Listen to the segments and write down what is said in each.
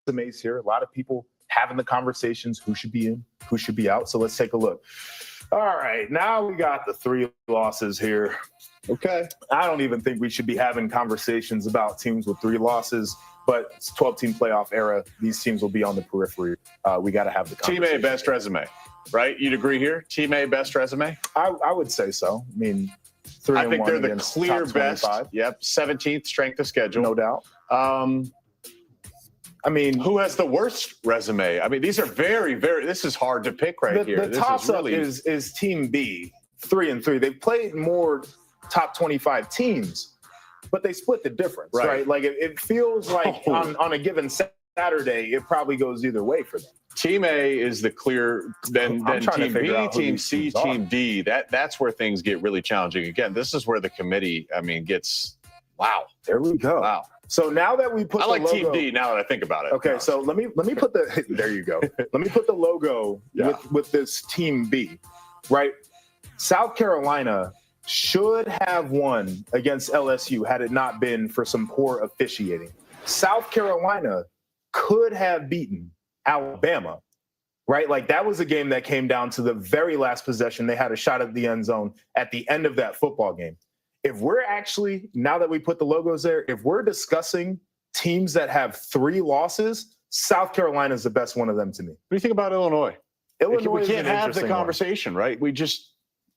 resumes here. A lot of people having the conversations, who should be in, who should be out. So let's take a look. All right, now we got the 3 losses here. Okay, I don't even think we should be having conversations about teams with 3 losses, but it's 12-team playoff era. These teams will be on the periphery. We got to have the conversation. Team A, best resume, right? You'd agree here? Team A, best resume? I would say so. I mean, 3-1 I think they're the against clear top best. 25. Yep, 17th strength of schedule. No doubt. I mean, who has the worst resume? I mean, these are very, very. This is hard to pick right here. The toss-up is Team B, 3-3. They've played more top 25 teams, but they split the difference, right? Like it feels like on a given Saturday, it probably goes either way for them. Team A is the clear. Then Team B, Team C, Team D. That's where things get really challenging. Again, this is where the committee, I mean, gets. Wow. There we go. Wow. So now that we put I like the logo, Team D now that I think about it. Okay, so let me put the there you go. Let me put the logo with this Team B, right? South Carolina should have won against LSU had it not been for some poor officiating. South Carolina could have beaten Alabama, right? Like that was a game that came down to the very last possession. They had a shot at the end zone at the end of that football game. If we're actually, now that we put the logos there, if we're discussing teams that have 3 losses, South Carolina is the best one of them to me. What do you think about Illinois? Illinois we can't have the conversation, right? We just,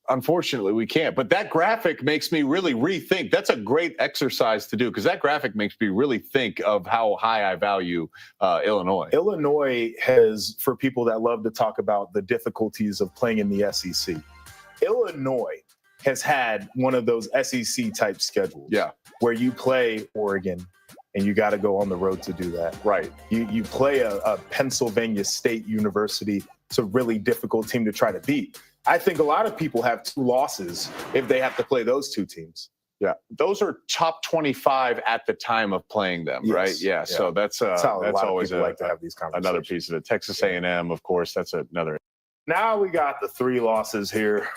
unfortunately, we can't. But that graphic makes me really rethink. That's a great exercise to do because that graphic makes me really think of how high I value Illinois. Illinois has, for people that love to talk about the difficulties of playing in the SEC, Illinois has had one of those SEC type schedules where you play Oregon and you got to go on the road to do that. Right. You play a Pennsylvania State University. It's a really difficult team to try to beat. I think a lot of people have 2 losses if they have to play those 2 teams. Yeah, those are top 25 at the time of playing them, right? Yeah, so that's always like to have these conversations. Another piece of it. Texas A&M, of course, that's another. Now we got the 3 losses here.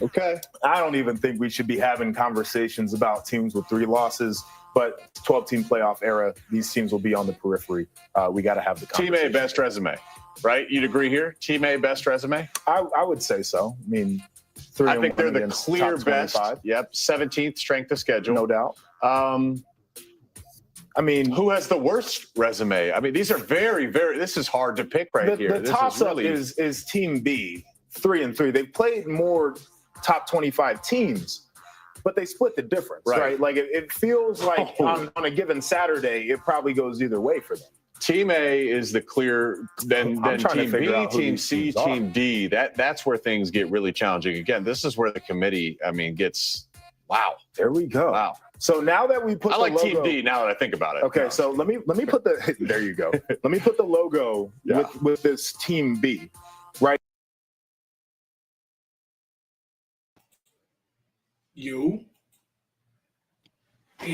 Okay, I don't even think we should be having conversations about teams with 3 losses, but 12-team playoff era, these teams will be on the periphery. We got to have the conversation. Team A, best resume, right? You'd agree here? Team A, best resume? I would say so. I mean, I think they're the clear best. Yep, 17th strength of schedule. No doubt. I mean, who has the worst resume? I mean, these are very, very. This is hard to pick right here. The toss-up is Team B, 3-3. They've played more top 25 teams, but they split the difference, right? Like it feels like on a given Saturday, it probably goes either way for them. Team A is the clear. Then Team B, Team C, Team D. That's where things get really challenging. Again, this is where the committee, I mean, gets. Wow. There we go. Wow. So now that we put I like Team D now that I think about it. Okay, so let me put the there you go. Let me put the logo with this Team B, right? Hey,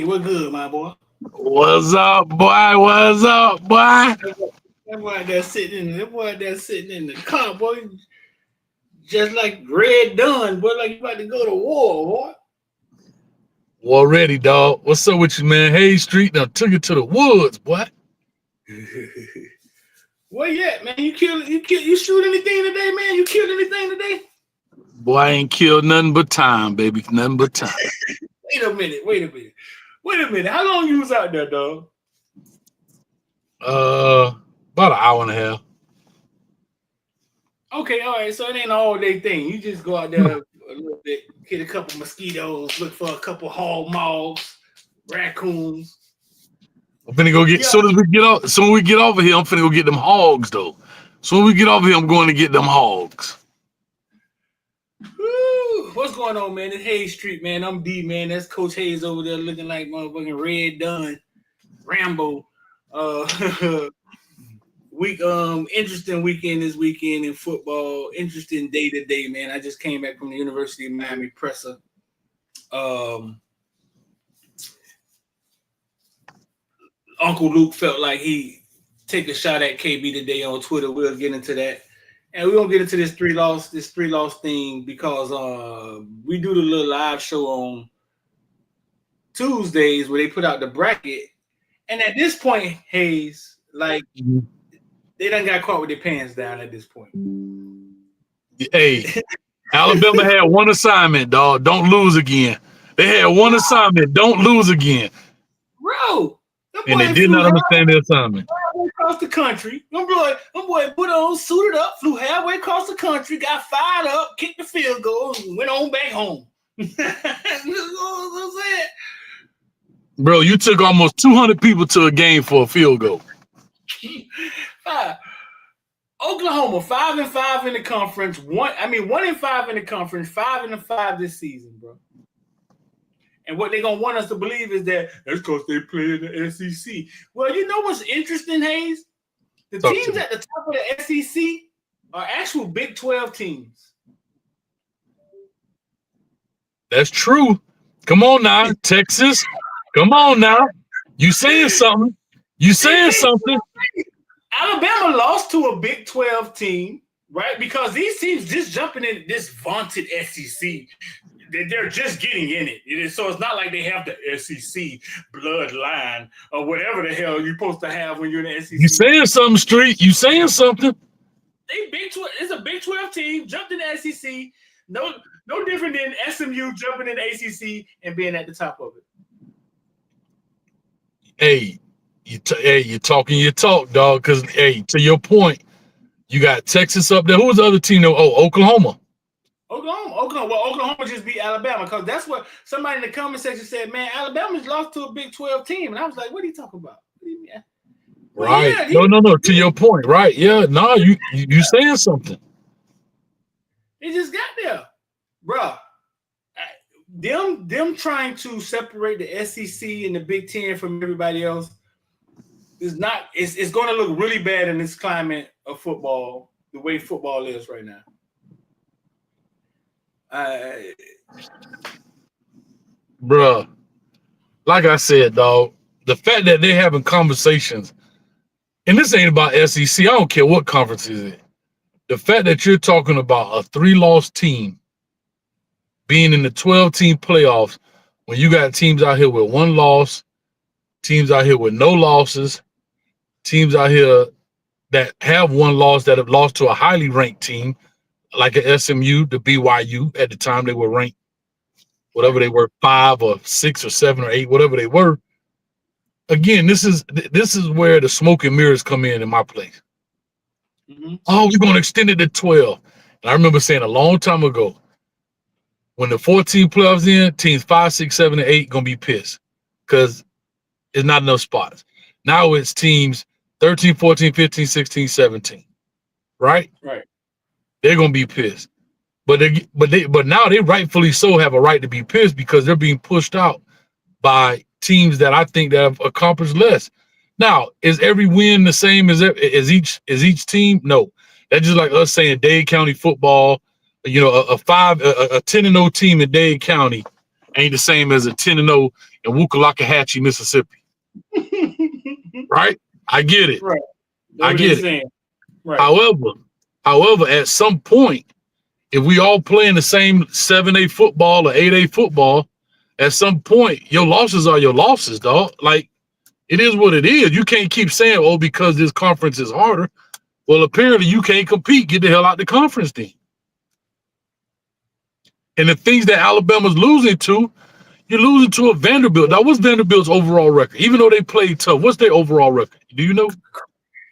what good, my boy? What's up, boy? What's up, boy? That boy that's sitting in the car, boy. Just like Red Dunn, boy, like you about to go to war, boy. War ready, dog. What's up with you, man? Hayes Street now took it to the woods, boy. Where you at, man? You shoot anything today, man? You killed anything today? Boy, I ain't killed nothing but time, baby. Nothing but time. Wait a minute. How long you was out there, dog? About an hour and a half. Okay, all right. So it ain't an all-day thing. You just go out there a little bit, hit a couple mosquitoes, look for a couple hog moths, raccoons. I'm finna go get. Soon we get off of here, I'm finna go get them hogs, though. Soon we get off here, I'm going to get them hogs. Woo. What's going on, man? It's Hayes Street, man. I'm D, man. That's Coach Hayes over there looking like motherfucking Red Dunn, Rambo. Interesting weekend this weekend in football. Interesting day to day, man. I just came back from the University of Miami presser. Uncle Luke felt like he take a shot at KB today on Twitter. We'll get into that. And we're gonna get into this three loss thing because we do the little live show on Tuesdays where they put out the bracket. And at this point, Hayes, Like they done got caught with their pants down at this point. Hey, Alabama had one assignment, dog. Don't lose again. They had one assignment. Don't lose again. Bro, And they did not understand the assignment. Halfway across the country. My boy put on, suited up, flew halfway across the country, got fired up, kicked the field goal, and went on back home. Bro, you took almost 200 people to a game for a field goal. Oklahoma 5-5 in the conference. 1-5 in the conference. 5-5 this season, bro. And what they're gonna want us to believe is that that's because they play in the SEC. Well, you know what's interesting, Hayes? The teams at the top of the SEC are actual Big 12 teams. That's true. Come on now, Texas. Come on now. You saying something. You saying something. Alabama lost to a Big 12 team, right? Because these teams just jumping in this vaunted SEC. They're just getting in it. So it's not like they have the SEC bloodline or whatever the hell you're supposed to have when you're in the SEC. You saying something, Street. You saying something. It's a Big 12 team, jumped in the SEC. No different than SMU jumping in the ACC and being at the top of it. Hey, you're talking your talk, dog. Because, hey, to your point, you got Texas up there. Who was the other team? Oh, Oklahoma. Oklahoma. Well, Oklahoma just beat Alabama because that's what somebody in the comment section said, man, Alabama's lost to a Big 12 team. And I was like, what are you talking about? What do you mean? Right. Well, yeah, no. To your point, right? Yeah. No, you saying something. It just got there, bro. Them trying to separate the SEC and the Big Ten from everybody else is not. It's going to look really bad in this climate of football, the way football is right now. Bruh, like I said, dog, the fact that they're having conversations, and this ain't about SEC, I don't care what conference is it. The fact that you're talking about a 3-loss team being in the 12-team playoffs when you got teams out here with 1 loss, teams out here with no losses, teams out here that have 1 loss that have lost to a highly ranked team, like a SMU, the BYU, at the time they were ranked, whatever they were, 5 or 6 or 7 or 8, whatever they were. Again, this is where the smoke and mirrors come in my place. Mm-hmm. Oh, we're going to extend it to 12. And I remember saying a long time ago, when the 14 playoffs in, teams 5, 6, 7, and 8 going to be pissed because it's not enough spots. Now it's teams 13, 14, 15, 16, 17. Right? Right. They're gonna be pissed, but now they rightfully so have a right to be pissed because they're being pushed out by teams that I think that have accomplished less. Now, is every win the same as each team? No, that's just like us saying Dade County football. You know, a 10-0 team in Dade County ain't the same as a 10-0 in Wukalakahatchee, Mississippi. Right? I get it. Right. I get it. Right. However, at some point, if we all play in the same 7A football or 8A football, at some point, your losses are your losses, dog. Like, it is what it is. You can't keep saying, oh, because this conference is harder. Well, apparently you can't compete. Get the hell out the conference then. And the things that Alabama's losing to, you're losing to a Vanderbilt. Now, what's Vanderbilt's overall record? Even though they played tough, what's their overall record? Do you know?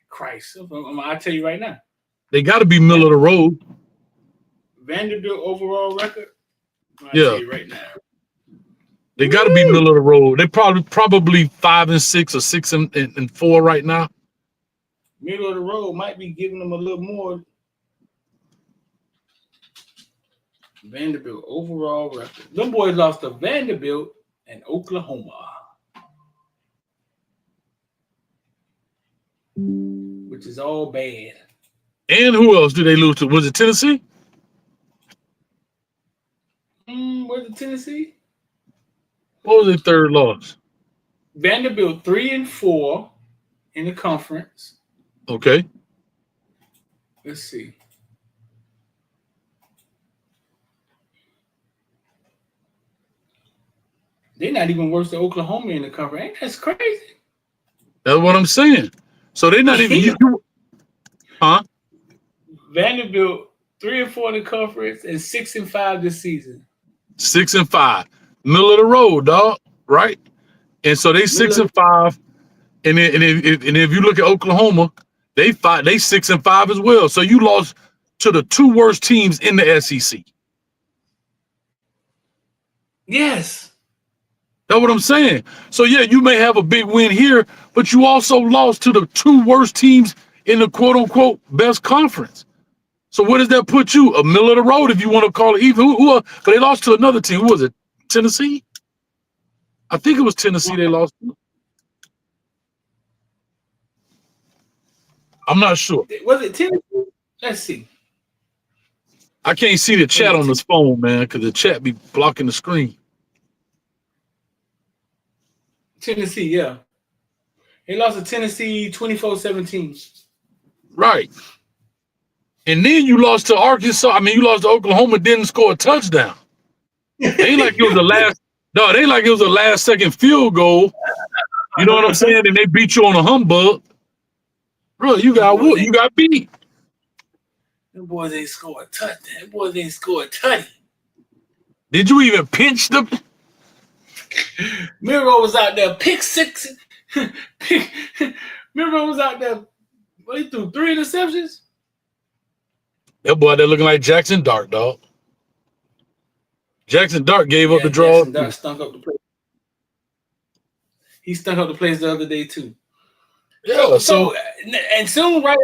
Christ, I'll tell you right now. They got to be middle of the road. Vanderbilt overall record? I'll tell you right now. They got to be middle of the road. They probably 5 and 6 or 6 and 4 right now. Middle of the road might be giving them a little more. Vanderbilt overall record. Them boys lost to Vanderbilt and Oklahoma, which is all bad. And who else did they lose to? Was it Tennessee? Was it Tennessee? What was their third loss? Vanderbilt 3-4 in the conference. Okay. Let's see. They're not even worse than Oklahoma in the conference. Ain't that crazy? That's what I'm saying. So they're not even huh? Vanderbilt 3-4 in the conference and 6-5 this season. 6-5, middle of the road, dog. Right? And so they 6-5, and then if you look at Oklahoma, they 6-5 as well. So you lost to the two worst teams in the SEC. Yes. That's what I'm saying. So yeah, you may have a big win here, but you also lost to the two worst teams in the quote unquote best conference. So where does that put you? A middle of the road, if you want to call it even. But they lost to another team. Who was it? Tennessee? I think it was Tennessee they lost to. I'm not sure. Was it Tennessee? Let's see. I can't see the chat on this phone, man, because the chat be blocking the screen. Tennessee, yeah. They lost to Tennessee 24-17. Right. And then you lost to Arkansas. I mean, you lost to Oklahoma, didn't score a touchdown. They ain't like it was the last. No, they like it was a last second field goal. You know what I'm saying? And they beat you on a humbug. Bro, you got beat. Them boys ain't scored a touchdown. Them boys ain't scored a tutty. Did you even pinch them? Miro was out there, pick six. Miro was out there. What, he threw 3 interceptions? That boy there looking like Jackson Dart, dog. Jackson Dart gave up the draw. Jackson Dart stunk up the place. He stunk up the place the other day too. Yeah. So and soon, right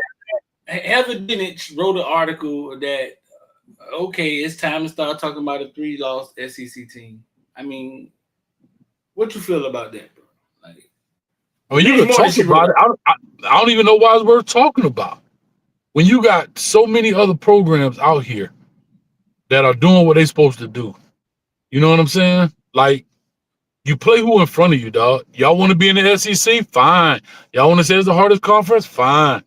after, Heather Dinich wrote an article that okay, it's time to start talking about a 3-loss SEC team. I mean, what you feel about that, bro? Like, I mean, you can talk about it. I don't even know why it's worth talking about. When you got so many other programs out here that are doing what they're supposed to do. You know what I'm saying? Like, you play who in front of you, dog. Y'all want to be in the SEC? Fine. Y'all want to say it's the hardest conference? Fine.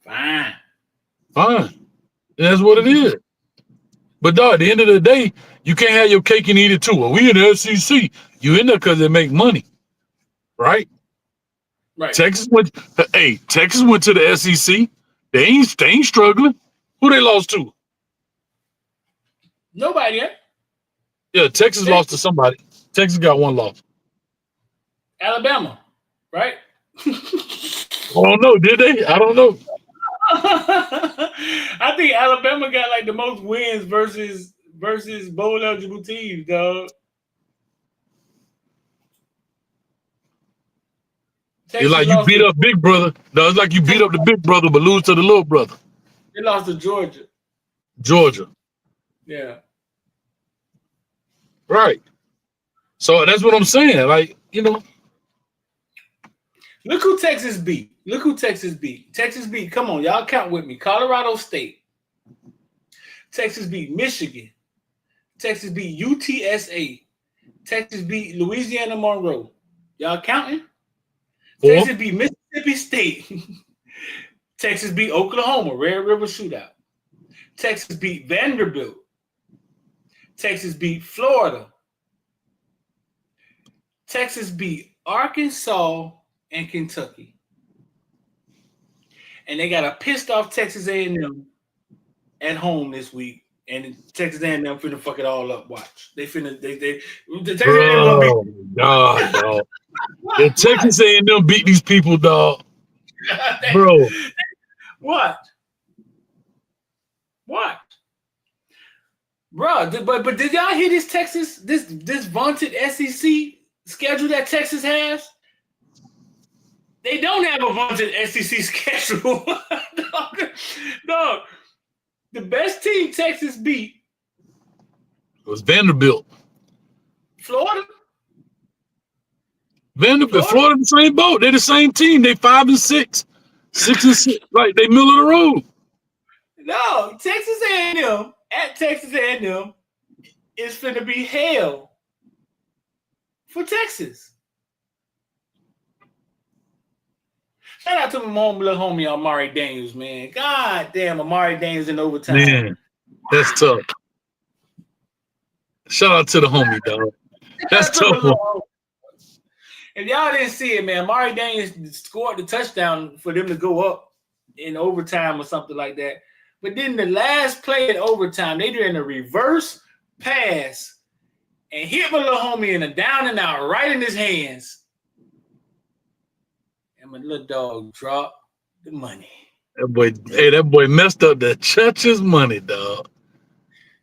Fine. That's what it is. But dog, at the end of the day, you can't have your cake and eat it too. Well, we in the SEC. You in there because they make money, right? Right. Texas went to the SEC. They ain't struggling. Who they lost to? Nobody yet. Yeah, Texas lost to somebody. Texas got one loss. Alabama, right? I don't know. Did they? I don't know. I think Alabama got like the most wins versus bowl eligible teams, dog. It's like you beat up Big Brother. No, it's like you beat up the big brother but lose to the little brother. They lost to Georgia. Yeah. Right. So that's what I'm saying. Like, you know. Look who Texas beat. Texas beat, come on, y'all count with me. Colorado State. Texas beat Michigan. Texas beat UTSA. Texas beat Louisiana Monroe. Y'all counting? Texas beat Mississippi State. Texas beat Oklahoma, Red River Shootout. Texas beat Vanderbilt. Texas beat Florida. Texas beat Arkansas and Kentucky. And they got a pissed off Texas A&M at home this week. And Texas A&M finna fuck it all up. Watch. The Texas A&M gonna beat. God, dog. The Texas A&M beat these people, dog. Bro. What? Bro, but did y'all hear this vaunted SEC schedule that Texas has? They don't have a vaunted SEC schedule. Dog, the best team Texas beat was Vanderbilt. Florida. Florida the same boat. They're the same team. They 5-6. 6-6. Like they middle of the road. No, Texas A&M at Texas A&M is finna be hell for Texas. Shout out to my little homie Amari Daniels, man. God damn, Amari Daniels in overtime. Man, that's tough. Shout out to the homie, dog. That's tough one. If y'all didn't see it, man, Amari Daniels scored the touchdown for them to go up in overtime or something like that. But then the last play in overtime, they did a reverse pass and hit my little homie in a down and out right in his hands. And my little dog dropped the money. That boy messed up the church's money, dog.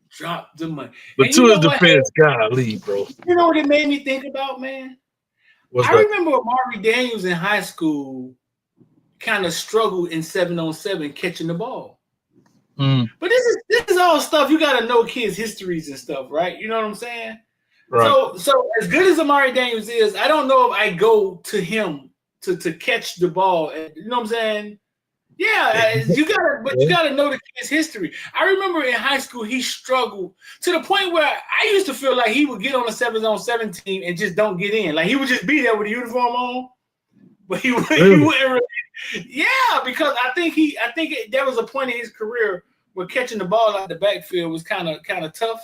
Dropped the money. But and to his defense, golly, bro. You know what it made me think about, man? I remember Amari Daniels in high school kind of struggled in 7-on-7 catching the ball. But this is all stuff you got to know kids' histories and stuff, right? You know what I'm saying? Right. So as good as Amari Daniels is, I don't know if I go to him to catch the ball. You know what I'm saying? Yeah, you gotta know the kid's history. I remember in high school he struggled to the point where I used to feel like he would get on a 7-on-7 team and just don't get in. Like he would just be there with a uniform on, but he wouldn't really. Yeah, because I think there was a point in his career where catching the ball out the backfield was kind of tough.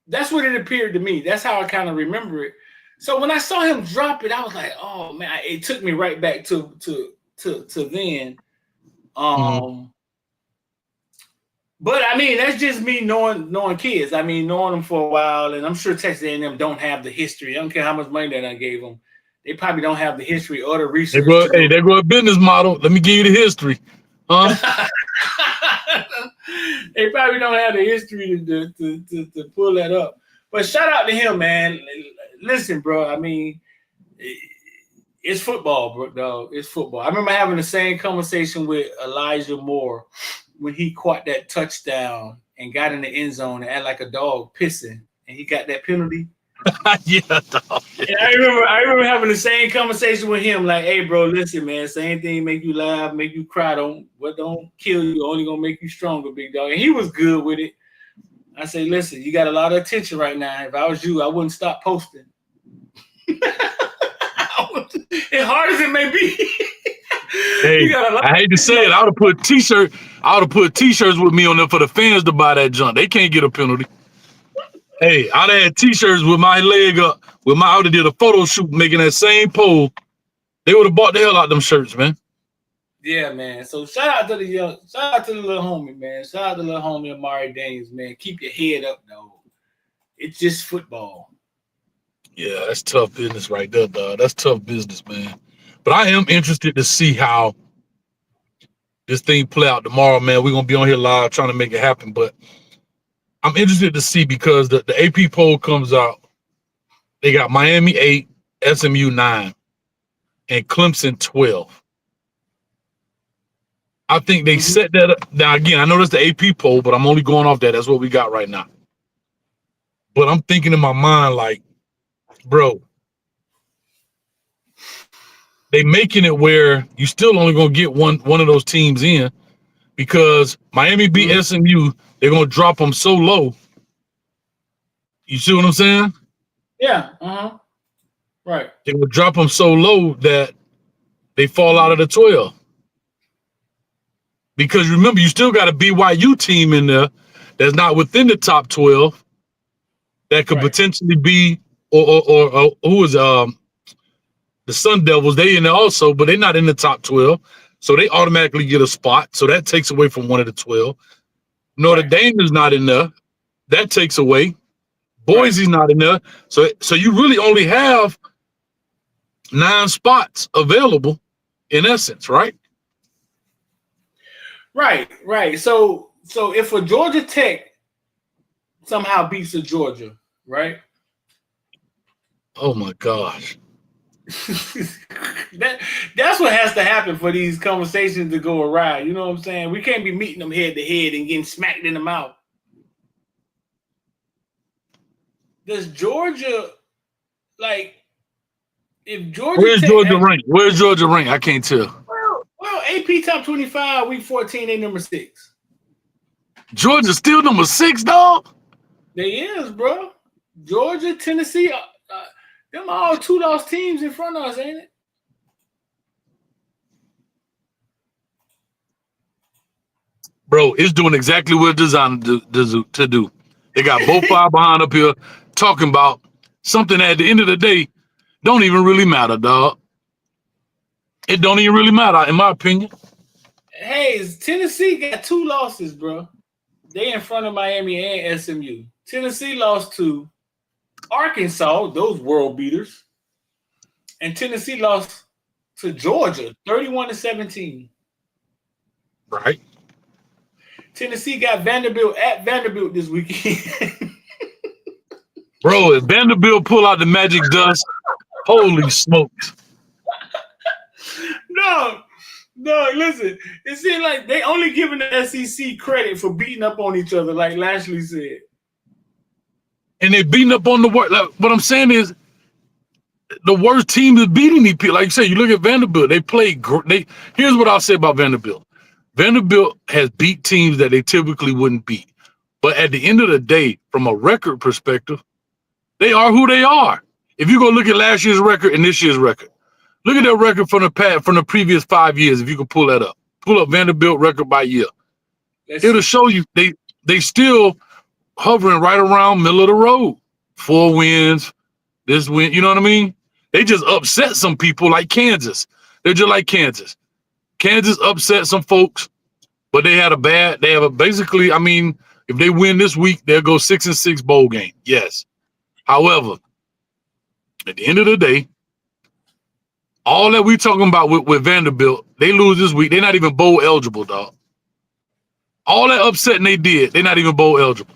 That's what it appeared to me. That's how I kind of remember it. So when I saw him drop it, I was like, "Oh man!" It took me right back to then. But I mean, that's just me knowing kids. I mean, knowing them for a while, and I'm sure Texas A&M don't have the history. I don't care how much money that I gave them; they probably don't have the history or the research. They go a business model. Let me give you the history, huh? They probably don't have the history to pull that up. But shout out to him, man. Listen, bro. I mean, it's football, bro. Dog. It's football. I remember having the same conversation with Elijah Moore when he caught that touchdown and got in the end zone and acted like a dog pissing, and he got that penalty. Yeah, dog. And I remember having the same conversation with him, like, "Hey, bro, listen, man. Same thing make you laugh, make you cry. Don't kill you. Only gonna make you stronger, big dog." And he was good with it. I say, "Listen, you got a lot of attention right now. If I was you, I wouldn't stop posting." As hard as it may be. Hey, I hate to say it, I would have put t-shirts with me on there for the fans to buy that junk. They can't get a penalty. Hey, I'd have had t-shirts with my leg up, I would have did a photo shoot making that same pole. They would have bought the hell out of them shirts, man. Yeah, man. So shout out to the little homie, man. Shout out to the little homie Amari Daniels, man. Keep your head up, though. It's just football. Yeah, that's tough business right there, dog. That's tough business, man. But I am interested to see how this thing play out tomorrow, man. We're gonna be on here live trying to make it happen. But I'm interested to see because the AP poll comes out. They got Miami 8, SMU 9, and Clemson 12. I think they set that up. Now, again, I know that's the AP poll, but I'm only going off that. That's what we got right now. But I'm thinking in my mind, like, bro, they making it where you still only gonna get one of those teams in because Miami beat SMU. They're gonna drop them so low. You see what I'm saying? Yeah. Right. They're gonna drop them so low that they fall out of the 12. Because remember, you still got a BYU team in there that's not within the top 12 that could potentially be, or who is the Sun Devils? They in there also, but they're not in the top 12, so they automatically get a spot. So that takes away from one of the 12. Notre Dame is not in there. That takes away. Boise's not in there. So you really only have 9 spots available in essence, right? Right. So if a Georgia Tech somehow beats a Georgia, right? Oh my gosh. That's what has to happen for these conversations to go awry. You know what I'm saying? We can't be meeting them head to head and getting smacked in the mouth. Does Georgia, like, if Georgia Where's Georgia ranked? Where's Georgia ranked? I can't tell. Well, AP top 25, week 14, they number 6. Georgia's still number 6, dog? They is, bro. Georgia, Tennessee, them all 2-loss teams in front of us, ain't it? Bro, it's doing exactly what it's designed to do. They got both 5 behind up here talking about something that at the end of the day don't even really matter, dog. It don't even really matter, in my opinion. Hey, Tennessee got 2 losses, bro. They in front of Miami and SMU. Tennessee lost to Arkansas, those world beaters. And Tennessee lost to Georgia, 31-17. Right. Tennessee got Vanderbilt at Vanderbilt this weekend. Bro, if Vanderbilt pull out the magic dust, holy smokes. No, listen. It seems like they only giving the SEC credit for beating up on each other, like Lashley said. And they beating up on the work. Like, what I'm saying is, the worst team is beating these people. Like you said, you look at Vanderbilt. They play great. Here's what I'll say about Vanderbilt. Vanderbilt has beat teams that they typically wouldn't beat. But at the end of the day, from a record perspective, they are who they are. If you go look at last year's record and this year's record, look at their record from the previous 5 years. If you can pull that up, pull up Vanderbilt record by year. It'll show you they still hovering right around middle of the road. 4 wins, this win. You know what I mean? They just upset some people like Kansas. They're just like Kansas. Kansas upset some folks, but they have basically, I mean, if they win this week, they'll go 6-6 bowl game. Yes. However, at the end of the day, all that we talking about with Vanderbilt, they lose this week. They're not even bowl eligible, dog. All that upsetting they did, they're not even bowl eligible.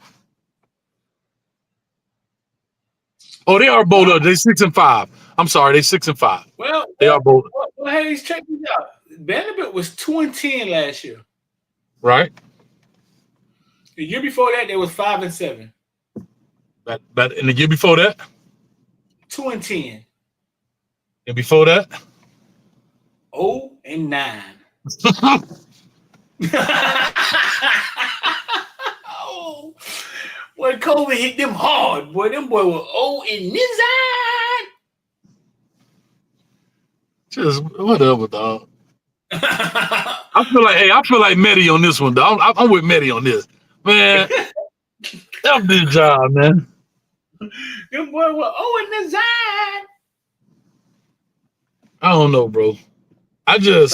Oh, they are bowl eligible. They're 6-5. I'm sorry, they're 6-5. Well, they are bowl. Well, hey, check this out. Vanderbilt was 2-10 last year. Right. The year before that, they was 5-7. But in the year before that, 2-10. And before that, 0-9. Oh, boy, COVID hit them hard. Boy, them boy were 0-9. Just whatever, dog. I feel like Medi on this one, dog. I'm with Medi on this, man. Help this job, man. Them boy were 0-9. I don't know, bro. So at the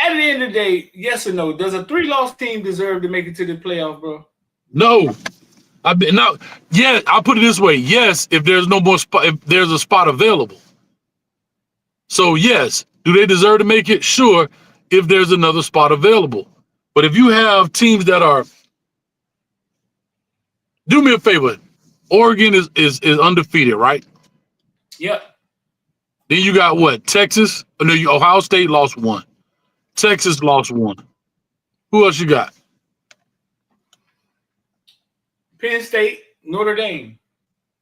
end of the day, yes or no? Does a 3-loss team deserve to make it to the playoff, bro? No. I'll put it this way. Yes, if there's no more spot, if there's a spot available. So yes, do they deserve to make it? Sure, if there's another spot available. But if you have teams that are, do me a favor. Oregon is undefeated, right? Yep. Then you got what? Texas? No, Ohio State lost 1. Texas lost 1. Who else you got? Penn State, Notre Dame.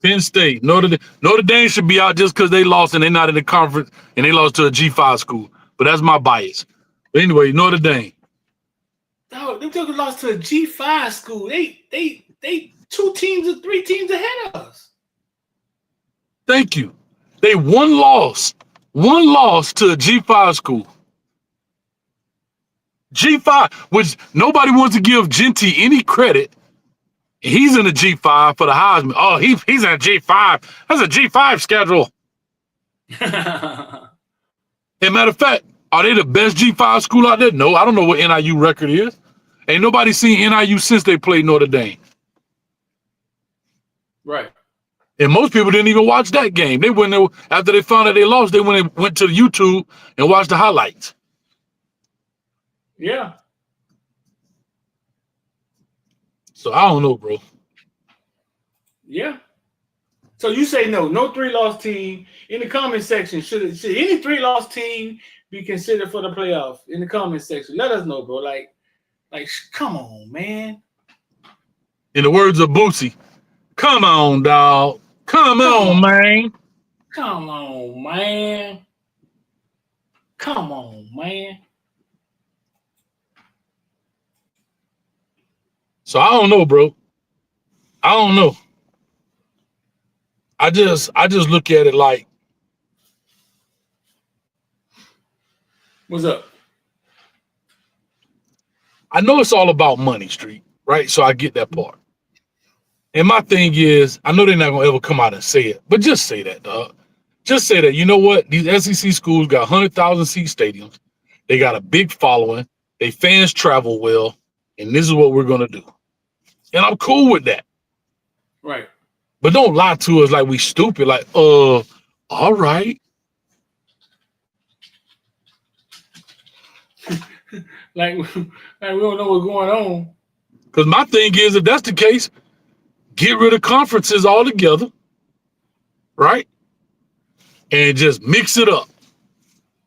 Penn State, Notre Dame should be out just because they lost and they're not in the conference and they lost to a G5 school. But that's my bias. But anyway, Notre Dame. No, they took a loss to a G5 school. They 2 teams or 3 teams ahead of us. Thank you. They one loss to a G5 school. G5, which nobody wants to give Genty any credit. He's in the G5 for the Heisman. Oh, he's in a G5. That's a G5 schedule. As a matter of fact, are they the best G5 school out there? No, I don't know what NIU record is. Ain't nobody seen NIU since they played Notre Dame. Right. And most people didn't even watch that game. They went there after they found out they lost. They went to YouTube and watched the highlights. Yeah. So I don't know, bro. Yeah. So you say no 3-loss team. In the comment section, should any 3-loss team be considered for the playoff? In the comment section, let us know, bro. Like, come on, man. In the words of Boosie, come on, dog. Come on, man. Come on, man. Come on, man. So I don't know, bro. I don't know. I just look at it like, what's up? I know it's all about money, Street, right? So I get that part. And my thing is, I know they're not gonna ever come out and say it, but just say that, dog. Just say that. You know what? These SEC schools got 100,000 seat stadiums. They got a big following. They fans travel well, and this is what we're gonna do. And I'm cool with that. Right. But don't lie to us like we stupid. Like, all right. like we don't know what's going on. Because my thing is, if that's the case, get rid of conferences altogether, right? And just mix it up.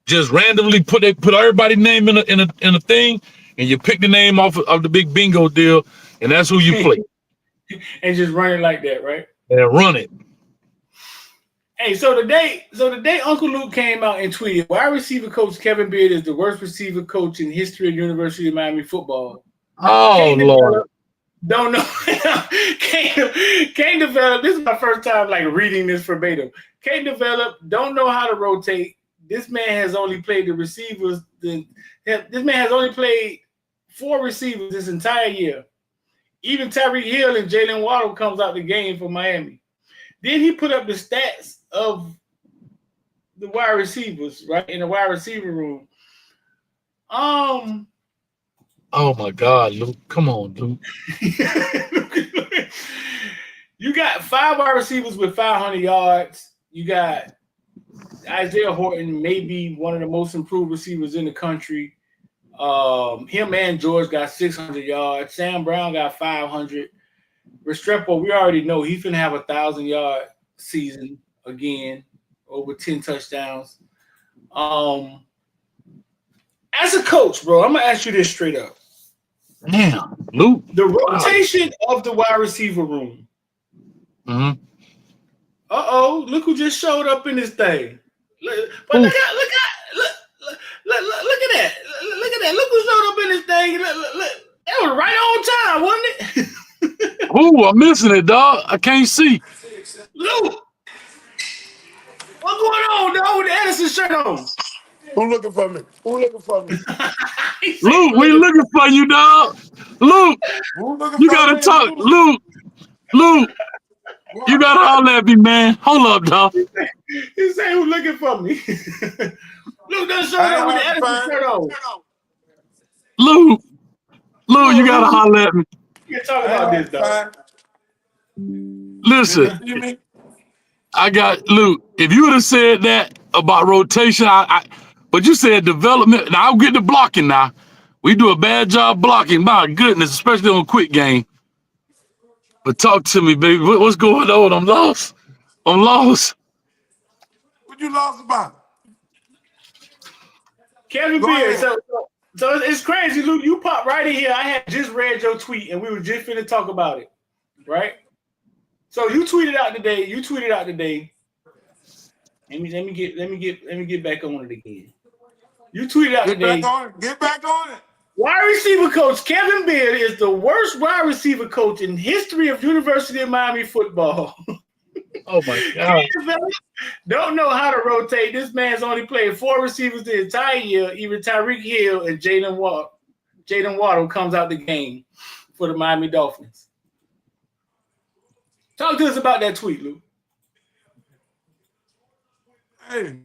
Just randomly put everybody's name in a thing, and you pick the name off of the big bingo deal, and that's who you play. And just run it like that, right? And run it. Hey, so today Uncle Luke came out and tweeted, wide receiver coach Kevin Beard is the worst receiver coach in history of University of Miami football. Oh, Lord. Don't know. Can't develop. This is my first time like reading this verbatim. Can't develop. Don't know how to rotate. This man has only played the receivers. This man has only played 4 receivers this entire year. Even Tyreek Hill and Jalen Waddle comes out the game for Miami. Then he put up the stats of the wide receivers, right, in the wide receiver room. Oh my God, Luke. Come on, Luke. You got 5 wide receivers with 500 yards. You got Isaiah Horton, maybe one of the most improved receivers in the country. Him and George got 600 yards. Sam Brown got 500. Restrepo, we already know he's finna have 1,000-yard season again, over 10 touchdowns. As a coach, bro, I'm gonna ask you this straight up. Damn, Luke. The rotation of the wide receiver room. Mm-hmm. Look who just showed up in this thing. Look at that. Look at that. Look who showed up in this thing. Look. That was right on time, wasn't it? Oh, I'm missing it, dog. I can't see. Luke, what's going on, dog, with the Edison shirt on? Who looking for me? Luke, we looking for you, dog. Luke, you gotta talk. Luke, you gotta holler at me, man. Hold up, dog. He said who's looking for me. Luke done showed up with the Edison shirt on. Luke, you gotta holler at me. You can talk about this, dog. Listen, I got Luke. If you would have said that about rotation, but you said development. Now I'll get to blocking. Now we do a bad job blocking. My goodness, especially on a quick game. But talk to me, baby. What's going on? I'm lost. What you lost about? Kevin Beard. So it's crazy, Luke. You popped right in here. I had just read your tweet, and we were just finna talk about it, right? So you tweeted out today. Let me get back on it again. You tweeted out today. Get back on it. Wide receiver coach Kevin Beard is the worst wide receiver coach in history of University of Miami football. Oh my God. Don't know how to rotate. This man's only played 4 receivers the entire year. Even Tyreek Hill and Jalen Waddle comes out the game for the Miami Dolphins. Talk to us about that tweet, Luke. Hey,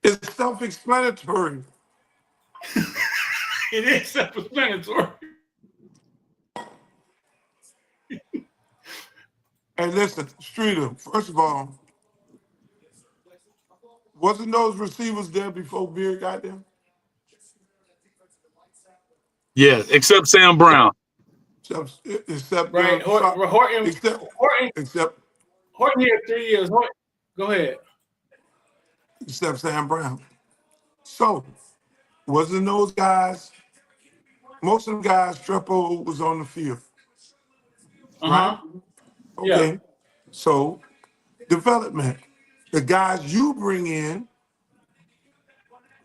it's self-explanatory. It is self-explanatory. Hey, listen, Streeter, first of all, wasn't those receivers there before Beard got there? Yeah, except Sam Brown. Except right. Horton here 3 years. Go ahead. Except Sam Brown. So, wasn't those guys, most of them guys, Trepo was on the field. Right? Okay. Yeah. So, development. The guys you bring in,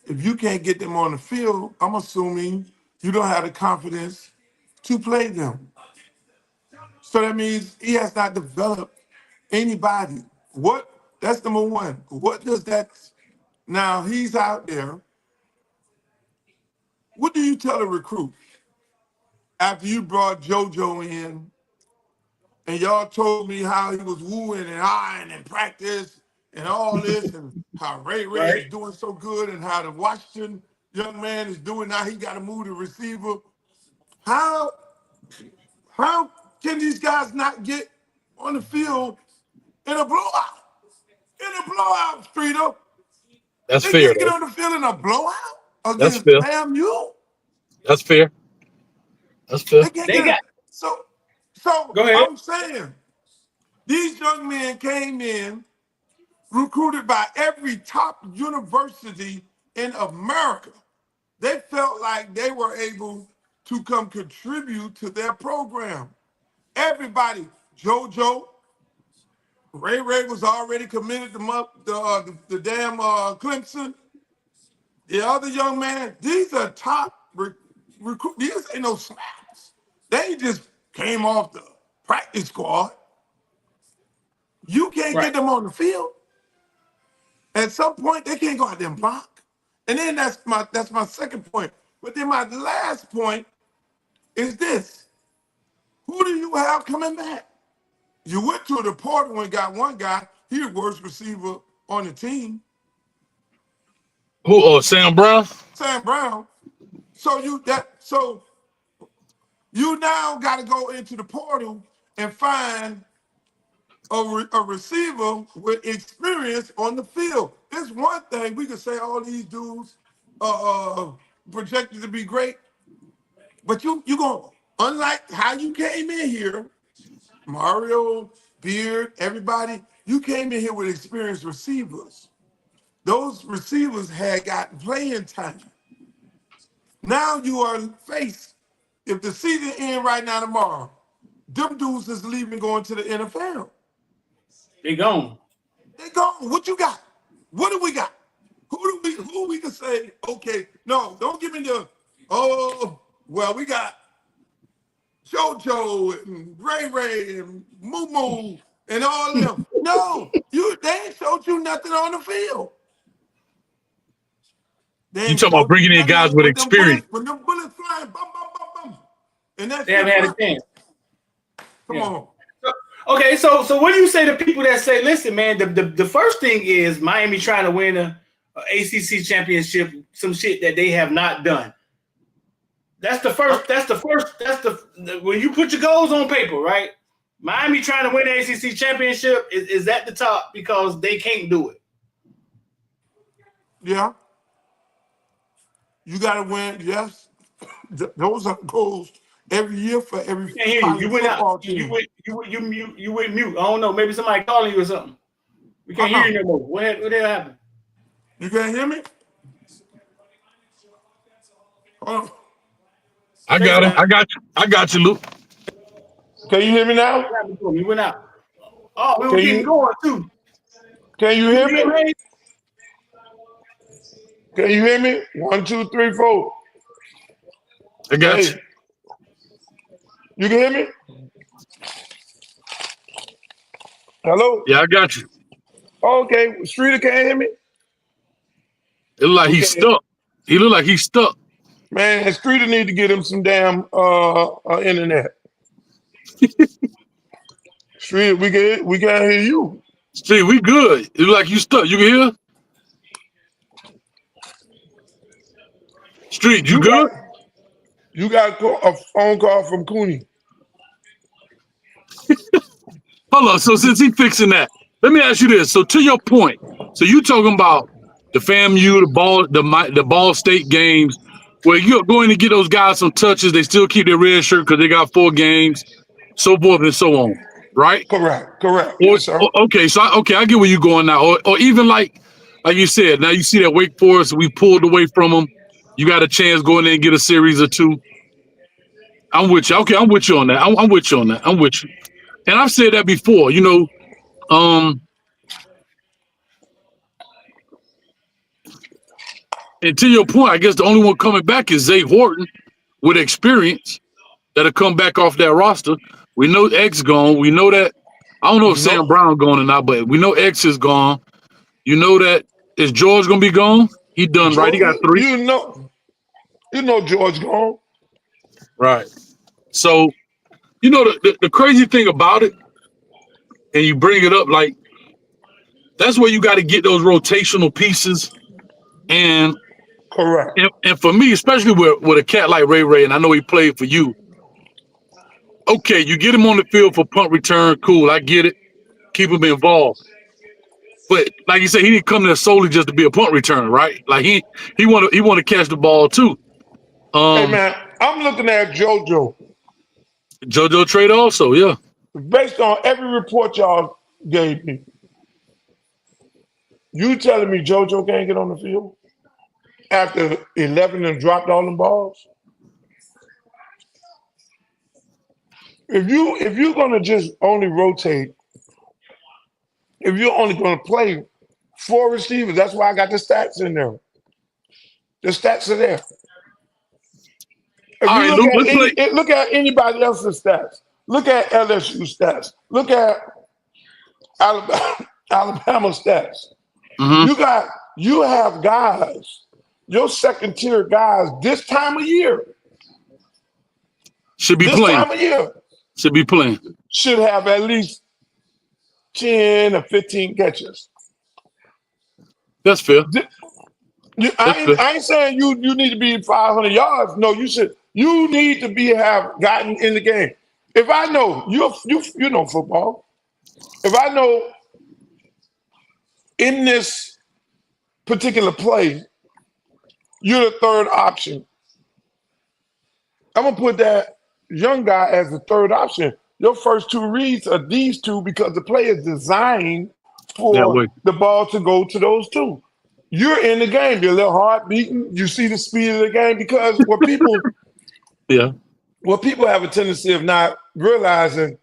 if you can't get them on the field, I'm assuming you don't have the confidence to play them. So that means he has not developed anybody. That's number one. What does that, now he's out there. What do you tell a recruit after you brought JoJo in and y'all told me how he was wooing and eyeing and practice and all this, and how Ray is Right. doing so good, and how the Washington young man is doing now. He got to move the receiver. How can these guys not get on the field in a blowout? In a blowout, Streeter. That's They fair can't get though. on the field in a blowout That's against fair. FAMU. That's fair. That's fair. They can't They get got. it. So Go ahead. I'm saying these young men came in recruited by every top university in America. They felt like they were able to come contribute to their program. Everybody, JoJo, Ray was already committed to the damn Clemson. The other young man, these are top recruit. These ain't no slaps. They just came off the practice squad. You can't Right. get them on the field. At some point, they can't go out there and block. And then that's my second point. But then my last point is this. Who do you have coming back? You went to the portal and got one guy, he the worst receiver on the team, Who? Sam Brown. Sam Brown. So you now got to go into the portal and find a receiver with experience on the field. It's one thing we can say all these dudes projected to be great, but you going unlike how you came in here, Mario, Beard, everybody, you came in here with experienced receivers. Those receivers had gotten playing time. Now you are faced. If the season ends right now tomorrow, them dudes is leaving going to the NFL. They gone. They gone. What you got? What do we got? Who we can say, okay, no, don't give me the, well, we got JoJo and Ray and Moo Moo and all of them. No, they ain't showed you nothing on the field. They You ain't talking about showed you bringing in nothing guys with experience? when them bullets flying, bum, bum, bum, bum. And that They shit haven't had a fly. chance. Come Yeah. on. Okay, so what do you say to people that say, listen, man, the first thing is Miami trying to win a ACC championship, some shit that they have not done. That's the first. When you put your goals on paper, right? Miami trying to win the ACC championship is at the top because they can't do it. Yeah. You got to win. Yes. Those are goals every year for every Can't hear you. college You went football out. team. You went mute. I don't know. Maybe somebody calling you or something. We can't hear you no more. What the hell happened? You can't hear me? Oh. I got him. I got you, Luke. Can you hear me now? You went out. Oh, we were Can getting you- going too. Can you hear me? Ray? Can you hear me? 1, 2, 3, 4. I got Hey, you. you can hear me? Hello? Yeah, I got you. Okay, Streeter can't hear me? It look like he's Okay. stuck. He look like he's stuck. Man, Streeter need to get him some damn internet. Streeter, we can't hear you. See, we good. It look like you stuck. You can hear? Street, you good? You got a phone call from Cooney. Hold on. So since he fixing that, let me ask you this. So to your point, so you talking about the FAMU, the Ball State games, where you're going to get those guys some touches. They still keep their red shirt because they got 4 games, so forth and so on, right? Correct. Or, Yes, sir. okay, so I get where you're going now. Or even like you said, now you see that Wake Forest, we pulled away from them. You got a chance go in there and get a series or 2. I'm with you. Okay, I'm with you on that. I'm with you on that. I'm with you. And I've said that before, and to your point, I guess the only one coming back is Zay Horton with experience that'll come back off that roster. We know X gone. We know that. I don't know if Sam Brown gone or not, but we know X is gone. You know that. Is George gonna be gone? He done, right? He got 3. You know George gone. Right. So, the crazy thing about it and you bring it up, like that's where you got to get those rotational pieces. And Correct. for me, especially with a cat like Ray, and I know he played for you. Okay, you get him on the field for punt return, cool, I get it. Keep him involved. But like you said, he didn't come there solely just to be a punt return, right? Like he want to catch the ball too. Hey man, I'm looking at JoJo. JoJo trade also, yeah. Based on every report y'all gave me, you telling me JoJo can't get on the field after 11 and dropped all them balls? If you're gonna just only rotate, if you're only gonna play 4 receivers, that's why I got the stats in there. The stats are there. If All you right, Luke, let's play. look at anybody else's stats. Look at LSU stats. Look at Alabama stats. Mm-hmm. You have guys, your second tier guys this time of year. Should be this playing. Time of year. Should be playing. Should have at least 10 or 15 catches. That's fair. I ain't saying you need to be 500 yards. No, you need to have gotten in the game. If I know you know football, if I know in this particular play, you're the third option, I'm gonna put that young guy as the third option. Your first 2 reads are these 2 because the play is designed for the ball to go to those 2. You're in the game. You're a little heart beating. You see the speed of the game because what people have a tendency of not realizing,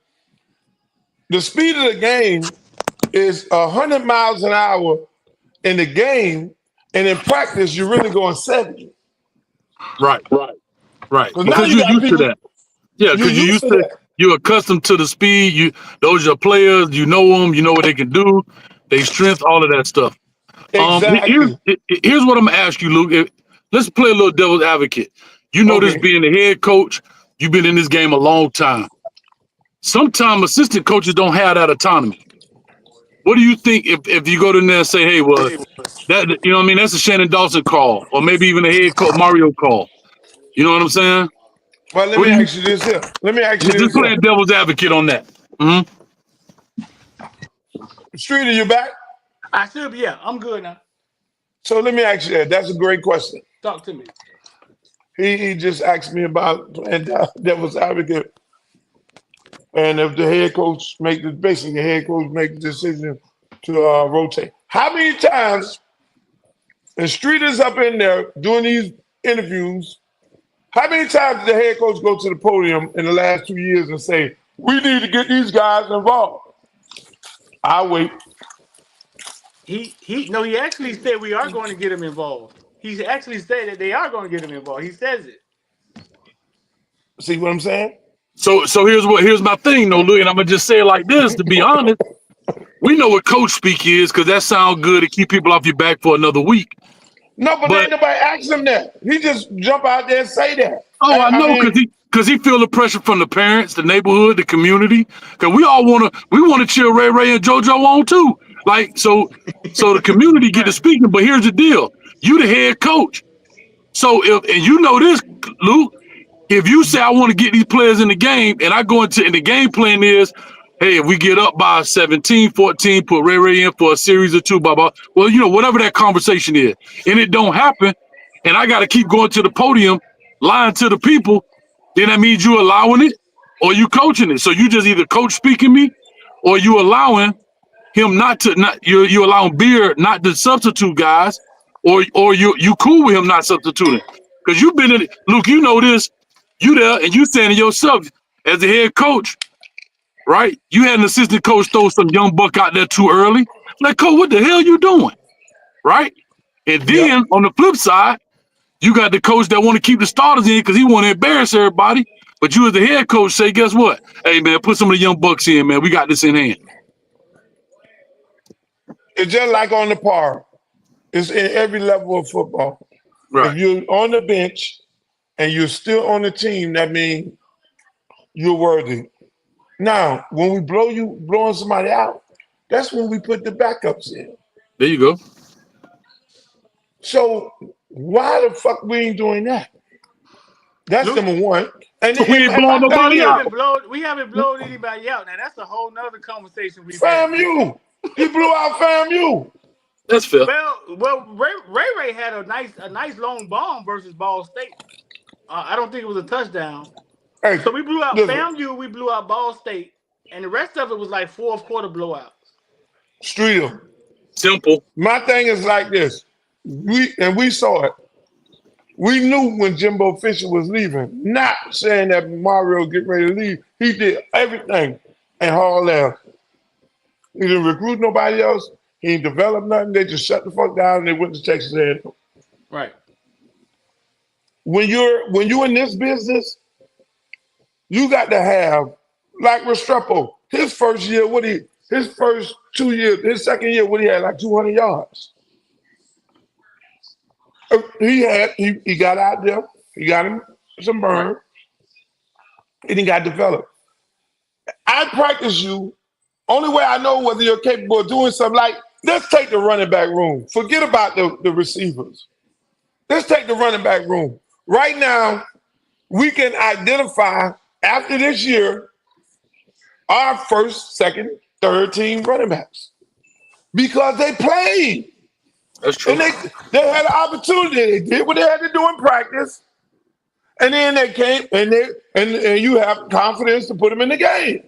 the speed of the game is 100 miles an hour in the game, and in practice you're really going 70. Right. Because you you're used to that. Yeah, because you're used to you're accustomed to the speed. Those are your players. You know them. You know what they can do. They strength, all of that stuff. Exactly. Here's what I'm gonna ask you, Luke. Let's play a little devil's advocate. You know this being the head coach. You've been in this game a long time. Sometimes assistant coaches don't have that autonomy. What do you think if you go to there and say, hey, well, that you know what I mean? That's a Shannon Dawson call, or maybe even a head coach Mario call. You know what I'm saying? Well, let me ask you this here. Just playing devil's advocate on that. Mm-hmm. Street, are you back? I should be. Yeah, I'm good now. So let me ask you that. That's a great question. Talk to me. He just asked me about playing devil's advocate, and if the head coach make the decision to rotate. How many times, and Street is up in there doing these interviews, how many times did the head coach go to the podium in the last 2 years and say, we need to get these guys involved? I'll wait. He actually said we are going to get him involved. He actually said that they are going to get him involved. He says it. See what I'm saying? So here's my thing though, Louis, and I'm gonna just say it like this, to be honest. We know what coach speak is, because that sounds good to keep people off your back for another week. No, but ain't nobody asked him that. He just jump out there and say that. Oh, I know, because he feel the pressure from the parents, the neighborhood, the community. Because we want to cheer Ray and JoJo on too. Like so the community get to speaking. But here's the deal: you the head coach. So and you know this, Luke. If you say I want to get these players in the game, and I go and the game plan is, hey, if we get up by 17, 14, put Ray in for a series or 2, blah, blah. Well, whatever that conversation is, and it don't happen, and I got to keep going to the podium, lying to the people, then that means you allowing it or you coaching it. So you just either coach speaking me, or you allowing him you allowing Beard not to substitute guys, or you cool with him not substituting. Because you've been in it, Luke, you know this. You there, and you saying to yourself, as the head coach, right? You had an assistant coach throw some young buck out there too early. Like, coach, what the hell you doing? Right? And then on the flip side, you got the coach that want to keep the starters in because he want to embarrass everybody. But you as the head coach say, guess what? Hey, man, put some of the young bucks in, man. We got this in hand. It's just like on the par. It's in every level of football. Right. If you're on the bench and you're still on the team, that means you're worthy. Now, when we blowing somebody out, that's when we put the backups in. There you go. So why the fuck we ain't doing that? That's Luke, number one. And, We ain't blowing my thing nobody out. we haven't blown anybody out. Now that's a whole nother conversation we've had. FAMU. He blew out FAMU. That's fair. Well, Ray had a nice long bomb versus Ball State. I don't think it was a touchdown. Hey, So we blew out listen, FAMU, we blew out Ball State, and the rest of it was like fourth quarter blowouts. Streeter. Simple. My thing is like this. We saw it. We knew when Jimbo Fisher was leaving, not saying that Mario get ready to leave. He did everything and haul out. He didn't recruit nobody else. He didn't develop nothing. They just shut the fuck down and they went to Texas A&M. Right. When you're in this business, you got to have, like Restrepo, his first year, his first 2 years, his second year, what he had, like 200 yards. He got out there, he got him some burn, and he got developed. I practice you. Only way I know whether you're capable of doing something, like, let's take the running back room. Forget about the receivers. Let's take the running back room. Right now, we can identify, after this year, our first, second, third team running backs. Because they played. That's true. And they had an opportunity. They did what they had to do in practice. And then they came and you have confidence to put them in the game.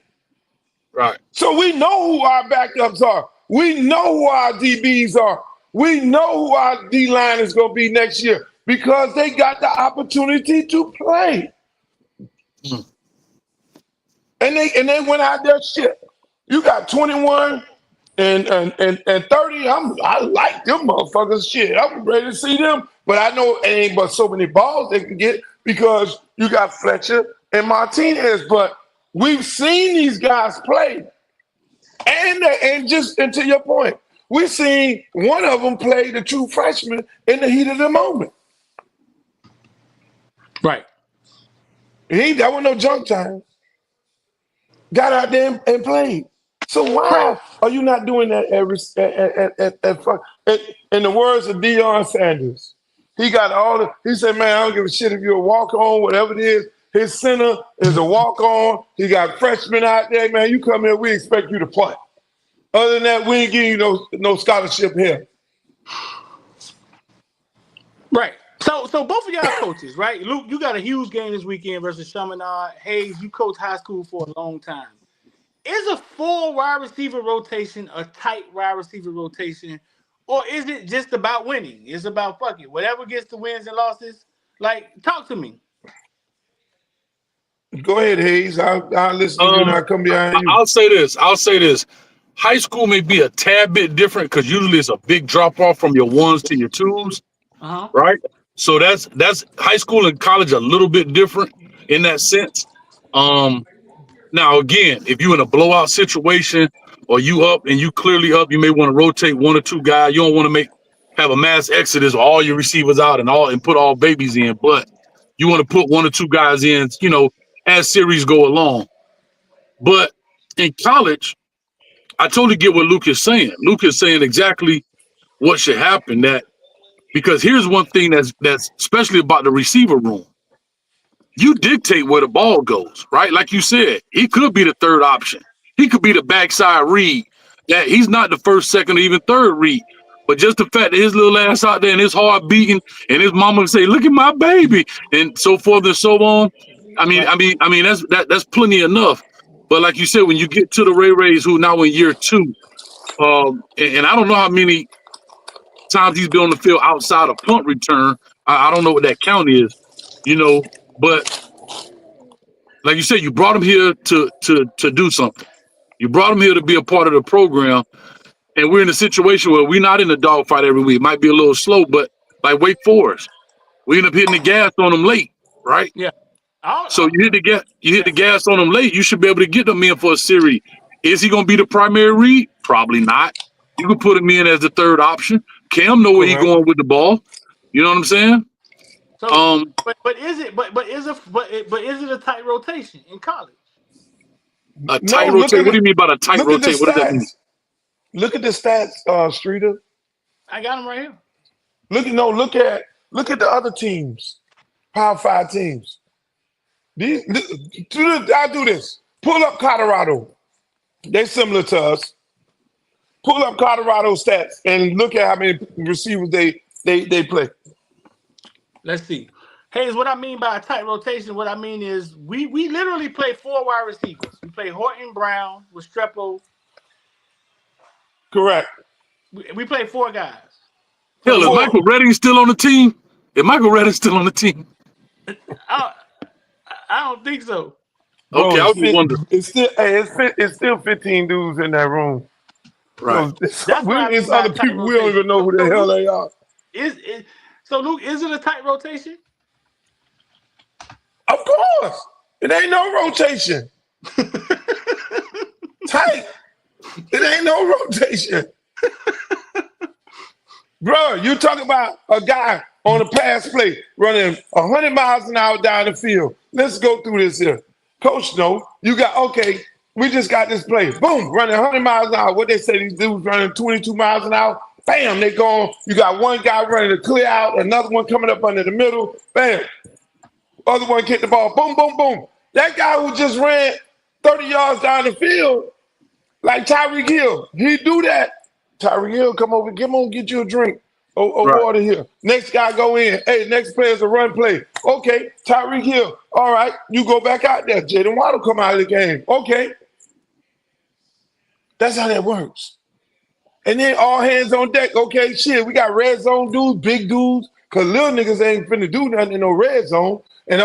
Right. So we know who our backups are. We know who our DBs are. We know who our D-line is going to be next year because they got the opportunity to play. Mm. And they went out there shit. You got 21 and 30. I like them motherfuckers shit. I'm ready to see them. But I know it ain't but so many balls they can get because you got Fletcher and Martinez. But we've seen these guys play. And to your point, we've seen one of them play the true freshman in the heat of the moment. Right. That wasn't no junk time. Got out there and played. So why are you not doing that in the words of Deion Sanders? He said, man, I don't give a shit if you're a walk-on, whatever it is. His center is a walk-on. He got freshmen out there, man. You come here, we expect you to play. Other than that, we ain't giving you no scholarship here. Right. So both of y'all coaches, right? Luke, you got a huge game this weekend versus Chaminade. Hayes, you coach high school for a long time. Is a full wide receiver rotation a tight wide receiver rotation, or is it just about winning? It's about fuck it. Whatever gets the wins and losses. Like, talk to me. Go ahead, Hayes. I'll listen to you and I'll come behind you. I'll say this. High school may be a tad bit different because usually it's a big drop off from your ones to your twos, right? So that's high school and college a little bit different in that sense. Now again, if you're in a blowout situation or you up and you clearly up, you may want to rotate one or two guys. You don't want to have a mass exodus of all your receivers out and put all babies in, but you want to put one or two guys in, as series go along. But in college, I totally get what Luke is saying. Luke is saying exactly what should happen. Because here's one thing that's especially about the receiver room. You dictate where the ball goes, right? Like you said, he could be the third option. He could be the backside read. Yeah, he's not the first, second, or even third read. But just the fact that his little ass out there and his heart beating and his mama say, "Look at my baby," and so forth and so on. I mean, that's plenty enough. But like you said, when you get to the Rays who now in year two, and I don't know how many times he's been on the field outside of punt return. I don't know what that count is, but like you said, you brought him here to do something. You brought him here to be a part of the program, and we're in a situation where we're not in a dogfight every week. It might be a little slow, but like Wake Forest, we end up hitting the gas on them late, right? Yeah. So you hit the gas on them late. You should be able to get them in for a series. Is he going to be the primary read? Probably not. You can put him in as the third option. Cam know where he's going with the ball. You know what I'm saying? So, but is it a tight rotation in college? A tight rotation? What do you mean by a tight rotation? What does that mean? Look at the stats, Streeter. I got them right here. Look at the other teams, Power 5 teams. I'll do this. Pull up Colorado. They're similar to us. Pull up Colorado stats and look at how many receivers they play. Let's see. Hayes, what I mean by a tight rotation, what I mean is we literally play 4 wide receivers. We play Horton Brown, Restrepo. Correct. We play 4 guys. Hell, is Michael Redding still on the team? Is Michael Redding still on the team? I don't think so. Okay, Bro, I was wondering. It's still 15 dudes in that room. Right. So, it's other people. We don't even know who the hell they are. So, Luke, is it a tight rotation? Of course. It ain't no rotation. Tight. It ain't no rotation. Bro, you talking about a guy on a pass play running 100 miles an hour down the field. Let's go through this here. Coach, no, we just got this play. Boom, running 100 miles an hour. What they say these dudes running 22 miles an hour. Bam, they going. You got one guy running to clear out, another one coming up under the middle. Bam. Other one kicked the ball. Boom, boom, boom. That guy who just ran 30 yards down the field, like Tyreek Hill, he do that. Tyreek Hill, come over, get you a drink or Right. water here. Next guy go in. Hey, next play is a run play. Okay, Tyreek Hill. All right, you go back out there. Jaden Waddle come out of the game. Okay. That's how that works. And then all hands on deck. Okay, shit, we got red zone dudes, big dudes, because little niggas ain't finna do nothing in no red zone. And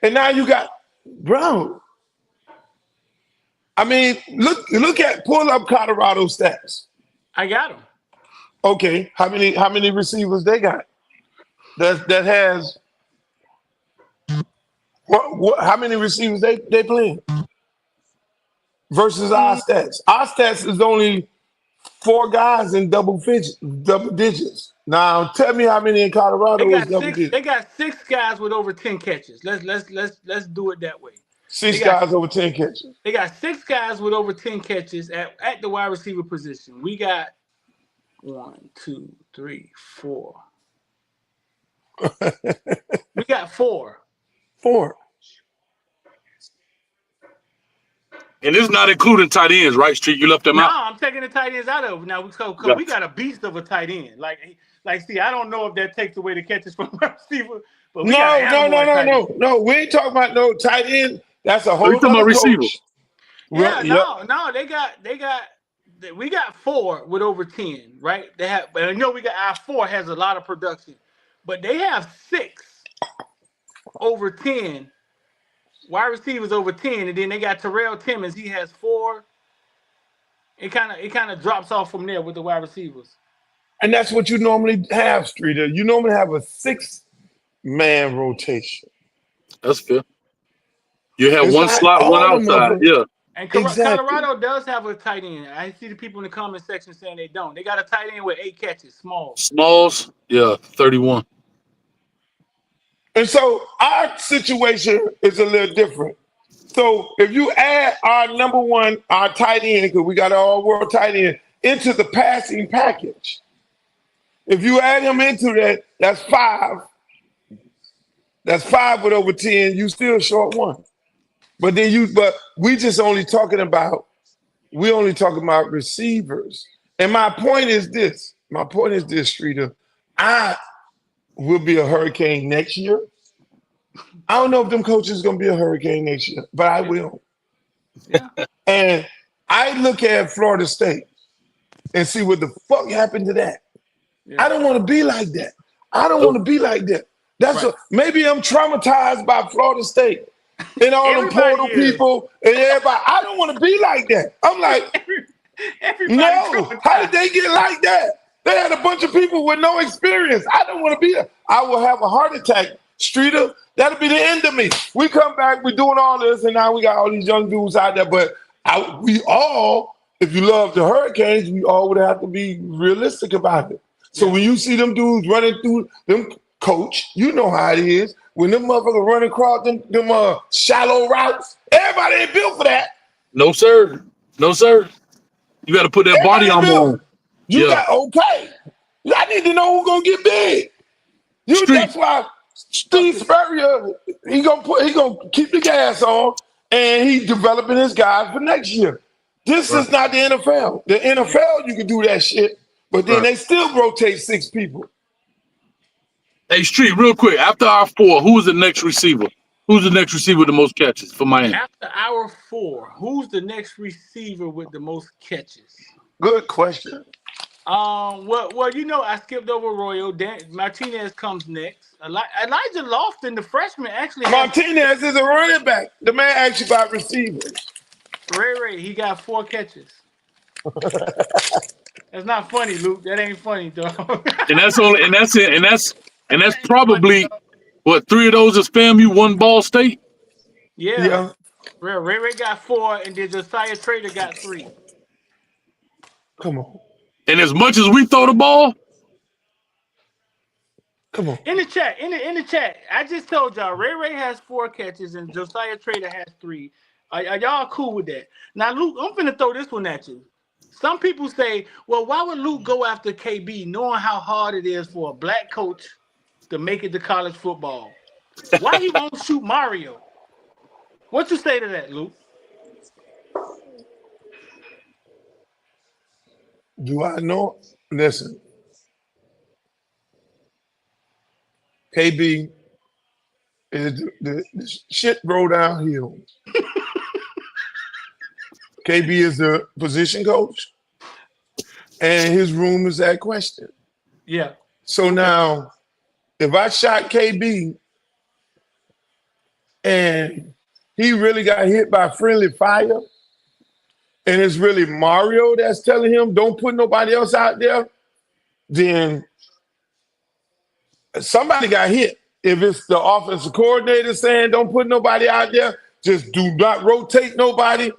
and now you got, bro. I mean, pull up Colorado stats. I got them. Okay, how many receivers they got? That has how many receivers they playing versus our stats? Our stats is only 4 guys in double digits. Now tell me how many in Colorado is double digits. They got 6 guys with over 10 catches. Let's do it that way. 6 guys over 10 catches. They got 6 guys with over 10 catches at the wide receiver position. We got 1, 2, 3, 4. We got 4. 4. And this is not including tight ends, right, Street? You left them out? No, I'm taking the tight ends out of it now. We got a beast of a tight end. See, I don't know if that takes away the catches from wide receiver. But no. We ain't talking about no tight end. That's a whole other receiver. Yeah, no. We got 4 with over 10, right? But I know our 4 has a lot of production, but they have 6 over 10 wide receivers over 10, and then they got Terrell Timmons. He has 4. It kind of drops off from there with the wide receivers. And that's what you normally have, Streeter. You normally have a 6-man rotation. That's fair. You have one slot, one outside. Yeah. And Colorado does have a tight end. I see the people in the comment section saying they don't. They got a tight end with 8 catches, Smalls, yeah, 31. And so our situation is a little different. So if you add our number 1, our tight end, because we got our all-world tight end, into the passing package, if you add him into that, that's 5. That's 5 with over 10. You still short 1. But we only talking about receivers. And my point is this, Streeter. I will be a Hurricane next year. I don't know if them coaches going to be a Hurricane next year, but I will. Yeah. And I look at Florida State and see what the fuck happened to that. Yeah. I don't want to be like that. That's maybe I'm traumatized by Florida State and all them portal people and everybody. I don't want to be like that. I'm like, no, how did they get like that? They had a bunch of people with no experience. I don't want to be there. I will have a heart attack, Streeter. That'll be the end of me. We come back, we're doing all this, and now we got all these young dudes out there. But we all, if you love the Hurricanes, we all would have to be realistic about it. So when you see them dudes running through them, coach, you know how it is. When them motherfuckers running across them shallow routes, everybody ain't built for that. No, sir. No, sir. You got to put that body Everybody armor do. on. You Yeah. got okay. I need to know who's gonna get big. Street. That's why Steve Spurrier, he gonna keep the gas on, and he's developing his guys for next year. This is not the NFL. The NFL, you can do that shit, but then they still rotate 6 people. Hey, Street, real quick. After our 4, who is the next receiver? Who's the next receiver with the most catches for Miami? After our 4, who's the next receiver with the most catches? Good question. Well, you know, I skipped over Royal. Martinez comes next. Elijah Lofton, the freshman, actually. Martinez is a running back. The man actually about receivers. Ray, he got 4 catches. That's not funny, Luke. That ain't funny, dog. And that's only, and that's it, and that's probably what 3 of those is FAMU, 1 Ball State. Yeah. Ray got 4, and then Josiah Trader got 3. Come on. And as much as we throw the ball, come on. In the chat, I just told y'all Ray has 4 catches and Josiah Trader has 3. Are y'all cool with that? Now, Luke, I'm finna throw this one at you. Some people say, well, why would Luke go after KB knowing how hard it is for a black coach to make it to college football? Why he won't shoot Mario? What you say to that, Luke? Do I know? Listen. KB is the shit roll downhill. KB is the position coach, and his room is that question. Yeah. So now, if I shot KB and he really got hit by friendly fire, and it's really Mario that's telling him don't put nobody else out there, then somebody got hit. If it's the offensive coordinator saying don't put nobody out there, just do not rotate nobody,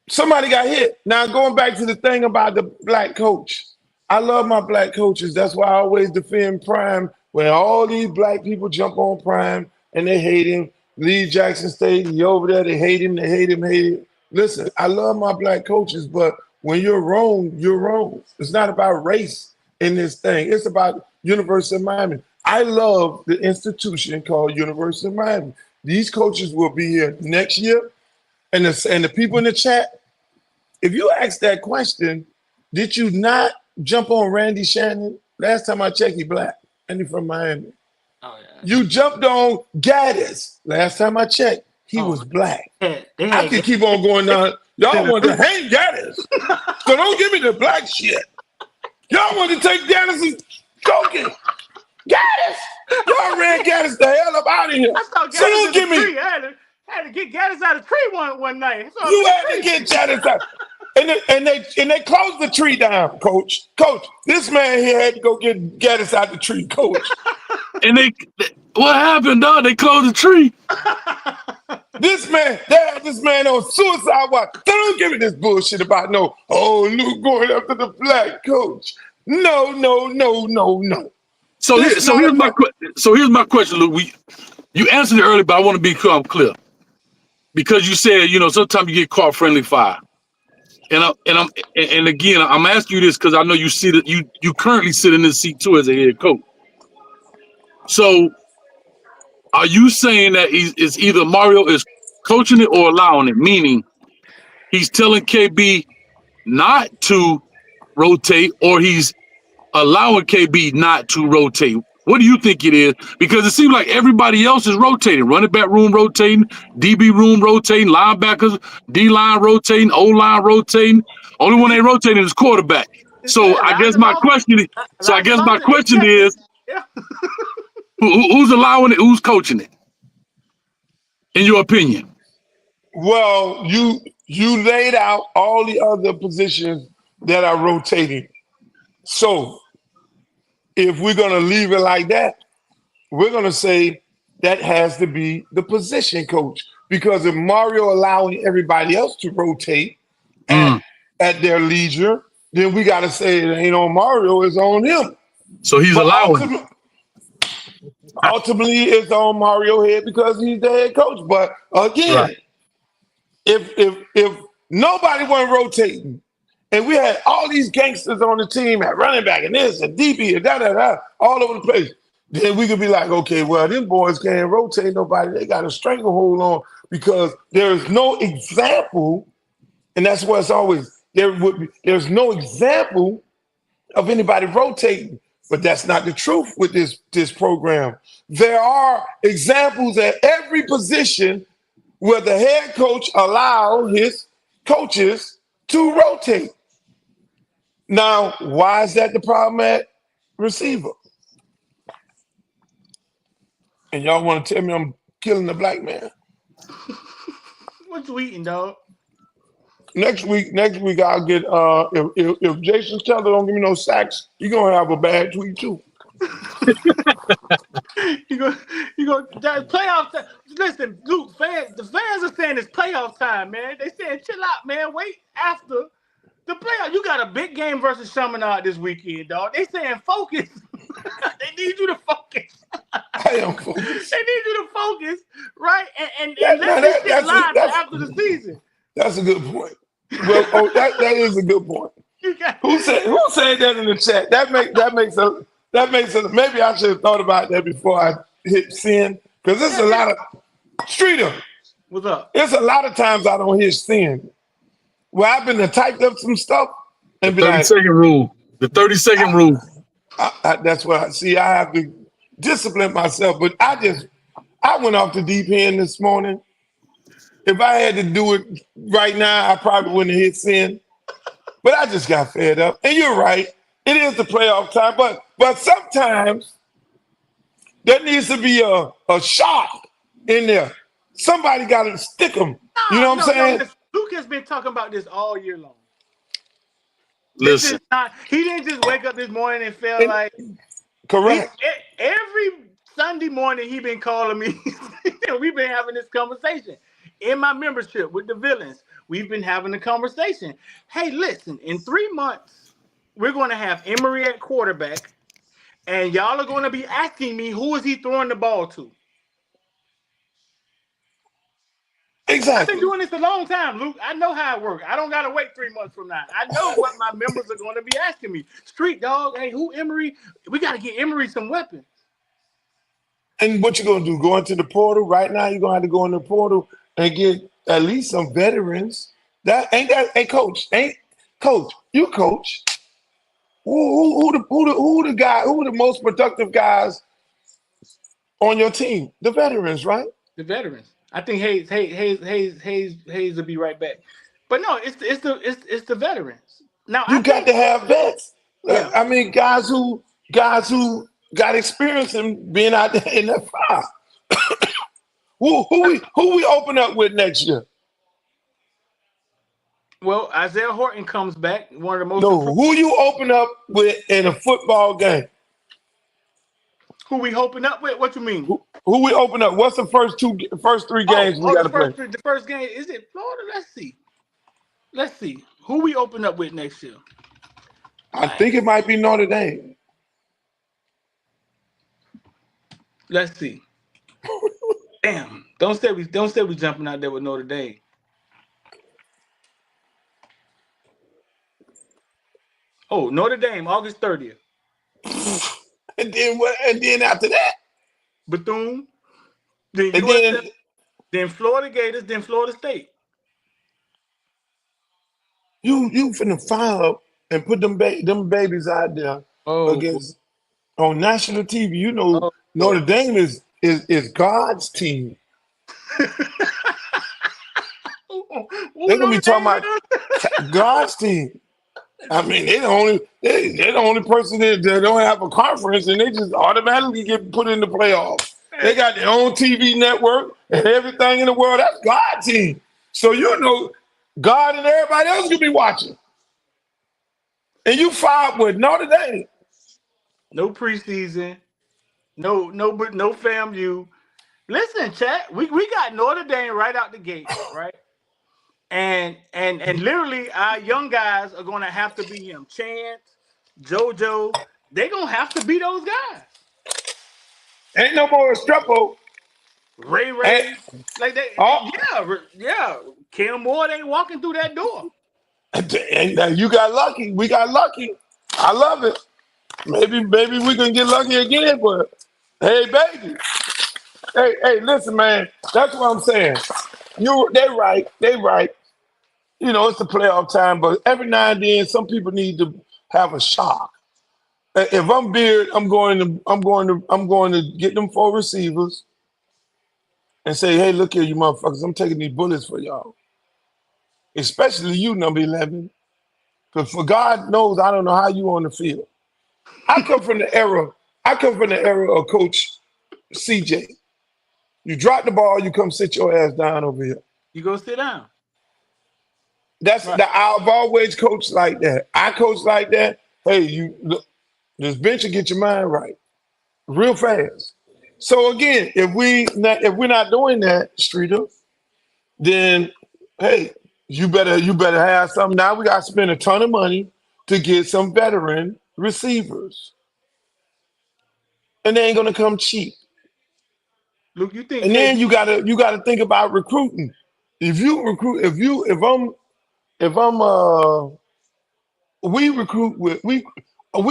somebody got hit. Now, going back to the thing about the black coach, I love my black coaches. That's why I always defend Prime, when all these black people jump on Prime and they hate him. Lee Jackson State, he over there, they hate him, they hate him, hate him. Listen, I love my black coaches, but when you're wrong, you're wrong. It's not about race in this thing. It's about University of Miami. I love the institution called University of Miami. These coaches will be here next year. And the people in the chat, if you ask that question, did you not jump on Randy Shannon? Last time I checked, he black, and he from Miami. Oh, yeah. You jumped on Gaddis. Last time I checked, he was black. I could keep on going down. Y'all want to hang Gaddis. So don't give me the black shit. Y'all want to take Gaddis and choke it. Gaddis! Y'all ran Gaddis the hell up out of here. So don't give me. I had to get Gaddis out of the tree one night. You had to get Gaddis out. And they closed the tree down, coach. Coach, this man here had to go get us out the tree, coach. And what happened, dog? They closed the tree. They had this man on suicide watch. Don't give me this bullshit about Luke going after the black coach. No. So here's my question, Luke. You answered it earlier, but I want to be clear. Because you said, sometimes you get caught friendly fire. And again, I'm asking you this because I know you see that you currently sit in this seat too as a head coach. So, are you saying that it's either Mario is coaching it or allowing it? Meaning, he's telling KB not to rotate, or he's allowing KB not to rotate. What do you think it is? Because it seems like everybody else is rotating. Running back room rotating, DB room rotating, linebackers, D-line rotating, O-line rotating. Only one ain't rotating is quarterback. So I guess my question is, who's allowing it? Who's coaching it? In your opinion? Well, you laid out all the other positions that are rotating. So if we're going to leave it like that, we're going to say that has to be the position coach. Because if Mario allowing everybody else to rotate at their leisure, then we got to say it ain't on Mario, it's on him. So he's allowing. Ultimately, it's on Mario's head because he's the head coach. But again, if nobody wasn't rotating, and we had all these gangsters on the team at running back and this and DB and da all over the place, then we could be like, okay, well, them boys can't rotate nobody. They got a stranglehold on because there's no example, and that's what it's always there's no example of anybody rotating. But that's not the truth with this program. There are examples at every position where the head coach allows his coaches to rotate. Now, why is that the problem at receiver? And y'all want to tell me I'm killing the black man? What you eating, dog? Next week I'll get if Jason Teller don't give me no sacks, you're gonna have a bad tweet too. you go that playoff time. Listen, Luke, the fans are saying it's playoff time, man. They saying chill out, man. Wait after the playoff. You got a big game versus Chaminade this weekend, dog. They saying focus. They need you to focus. I am focused. They need you to focus, right? And let this shit live after the season. That's a good point. Well, that is a good point. Who said that in the chat? That makes a maybe I should have thought about that before I hit send, because there's a lot of Streeter. What's up? There's a lot of times I don't hit send. Well, I've been typed up some stuff and the 30-second rule. The 30-second rule. That's what I see. I have to discipline myself, but I went off the deep end this morning. If I had to do it right now, I probably wouldn't have hit send. But I just got fed up. And you're right. It is the playoff time. But sometimes there needs to be a shot in there. Somebody got to stick them. You know what I'm saying? Luke has been talking about this all year long. Listen. He didn't just wake up this morning and feel like. Correct. Every Sunday morning he been calling me. We've been having this conversation. In my membership with the villains, we've been having a conversation. Hey, listen, in 3 months, we're going to have Emory at quarterback, and y'all are going to be asking me, who is he throwing the ball to? Exactly. I've been doing this a long time, Luke. I know how it works. I don't got to wait 3 months from now. I know what my members are going to be asking me. Street dog, hey, who Emory? We got to get Emory some weapons. And what you going to do? Go into the portal? Right now, you're going to have to go in the portal and get at least some veterans. Hey, coach, you coach. Who the most productive guys on your team? The veterans, right? The veterans. I think Hayes will be right back. But no, it's the veterans. Now you got to have vets. Yeah. I mean, guys who got experience in being out there in that fire. Who we open up with next year? Well, Isaiah Horton comes back. One of the most. No, who you open up with in a football game? Who we open up with? What you mean? Who we open up? What's the first three games we got to play? The first game, is it Florida? Let's see. Who we open up with next year? I think it might be Notre Dame. Let's see. Damn! Don't say we jumping out there with Notre Dame. Oh, Notre Dame, August 30th. And then what? And then after that, Bethune. Then Florida Gators. Then Florida State. You finna fire up and put them babies out there against on national TV. You know, Notre Dame is God's team. They're gonna be talking about God's team. I mean, they're the only person that don't have a conference, and they just automatically get put in the playoffs. They got their own TV network and everything in the world. That's God's team. So you know, God and everybody else could be watching. And you fired with Notre Dame. No preseason. No FAMU. Listen, chat. We got Notre Dame right out the gate, right? And literally our young guys are gonna have to be him. Chance, JoJo, they're gonna have to be those guys. Ain't no more Estrepo. Ray. Like they, yeah. Cam Ward ain't walking through that door. And you got lucky. We got lucky. I love it. Maybe we can get lucky again, but hey, baby. Hey, listen, man. That's what I'm saying. They right. You know, it's the playoff time, but every now and then, some people need to have a shock. If I'm Beard, I'm going to get them 4 receivers and say, hey, look here, you motherfuckers, I'm taking these bullets for y'all. Especially you, number 11. Because for God knows, I don't know how you on the field. I come from the era of Coach CJ. You drop the ball, you come sit your ass down over here. You go sit down. That's Right. I've always coached like that. I coach like that. Hey, you look, this bench will get your mind right real fast. So again, if we're not doing that, Streeter, then hey, you better have something. Now we got to spend a ton of money to get some veteran receivers, and they ain't gonna come cheap. Luke, you think And then KB you gotta think about recruiting. If we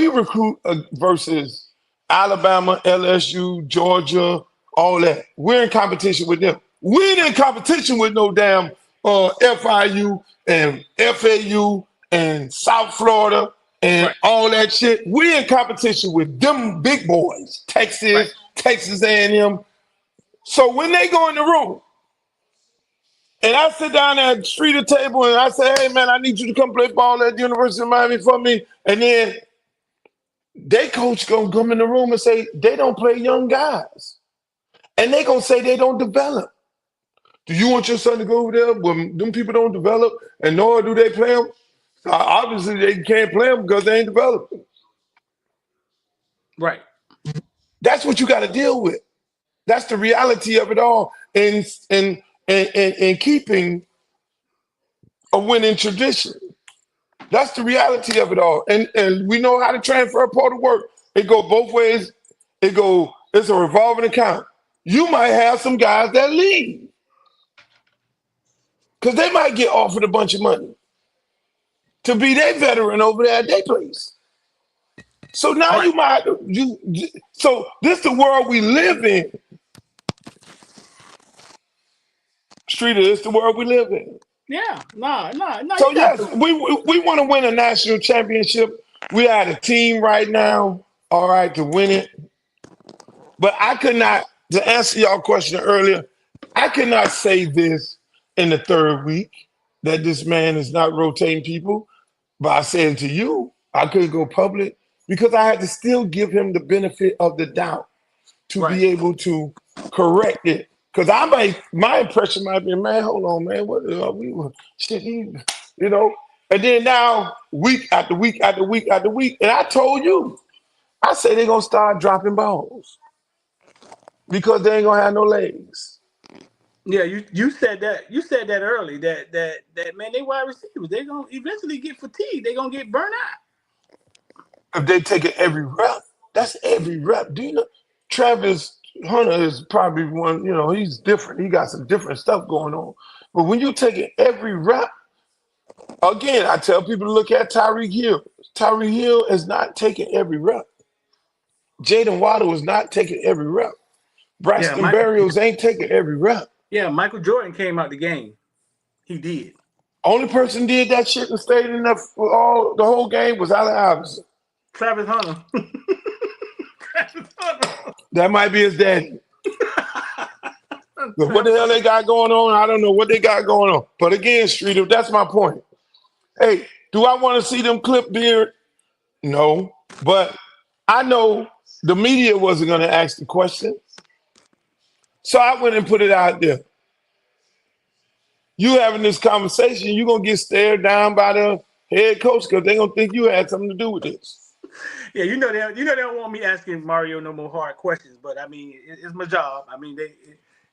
recruit versus Alabama, LSU, Georgia, all that. We're in competition with them. We ain't in competition with no damn FIU and FAU and South Florida and Right. all that shit. We're in competition with them big boys, Texas, Right. Texas A&M. So when they go in the room, and I sit down at the street table and I say, hey, man, I need you to come play ball at the University of Miami for me. And then they coach going to come in the room and say, they don't play young guys. And they going to say they don't develop. Do you want your son to go over there when them people don't develop and nor do they play them? Obviously, they can't play them because they ain't developed. Right. That's what you got to deal with. That's the reality of it all. And keeping a winning tradition. That's the reality of it all. And we know how to transfer portal work. It go both ways. It's a revolving account. You might have some guys that leave because they might get offered a bunch of money to be their veteran over there at their place. So now Right. so this is the world we live in. Streeter, it's the world we live in. Yeah. No. So You got yes, to. we want to win a national championship. We had a team right now, all right, to win it. But I could not, to answer y'all question earlier, I could not say this in the 3rd week that this man is not rotating people by saying to you, I couldn't go public because I had to still give him the benefit of the doubt to Right. be able to correct it. Because my impression might be, man, hold on, man, what shit, you know. And then now, week after week after week after week, and I told you, I say they're gonna start dropping balls because they ain't gonna have no legs. Yeah, you said that. You said that early. That man, they wide receivers. They gonna eventually get fatigued. They gonna get burnt out. If they take it every rep, that's every rep. Do you know Travis Hunter is probably one, you know, he's different. He got some different stuff going on. But when you take it every rep, again, I tell people to look at Tyreek Hill. Tyreek Hill is not taking every rep. Jaden Waddle is not taking every rep. Yeah, Braxton Berrios ain't taking every rep. Michael Jordan came out the game. He did. Only person did that shit and stayed in there for the whole game was Allen Iverson. Travis Hunter. Travis Hunter. That might be his daddy. But what the hell they got going on? I don't know what they got going on. But again, Streeter, that's my point. Hey, do I want to see them clip Beard? No. But I know the media wasn't going to ask the question. So I went and put it out there. You having this conversation, you're going to get stared down by the head coach because they're going to think you had something to do with this. Yeah, you know they don't want me asking Mario no more hard questions, but I mean it's my job. I mean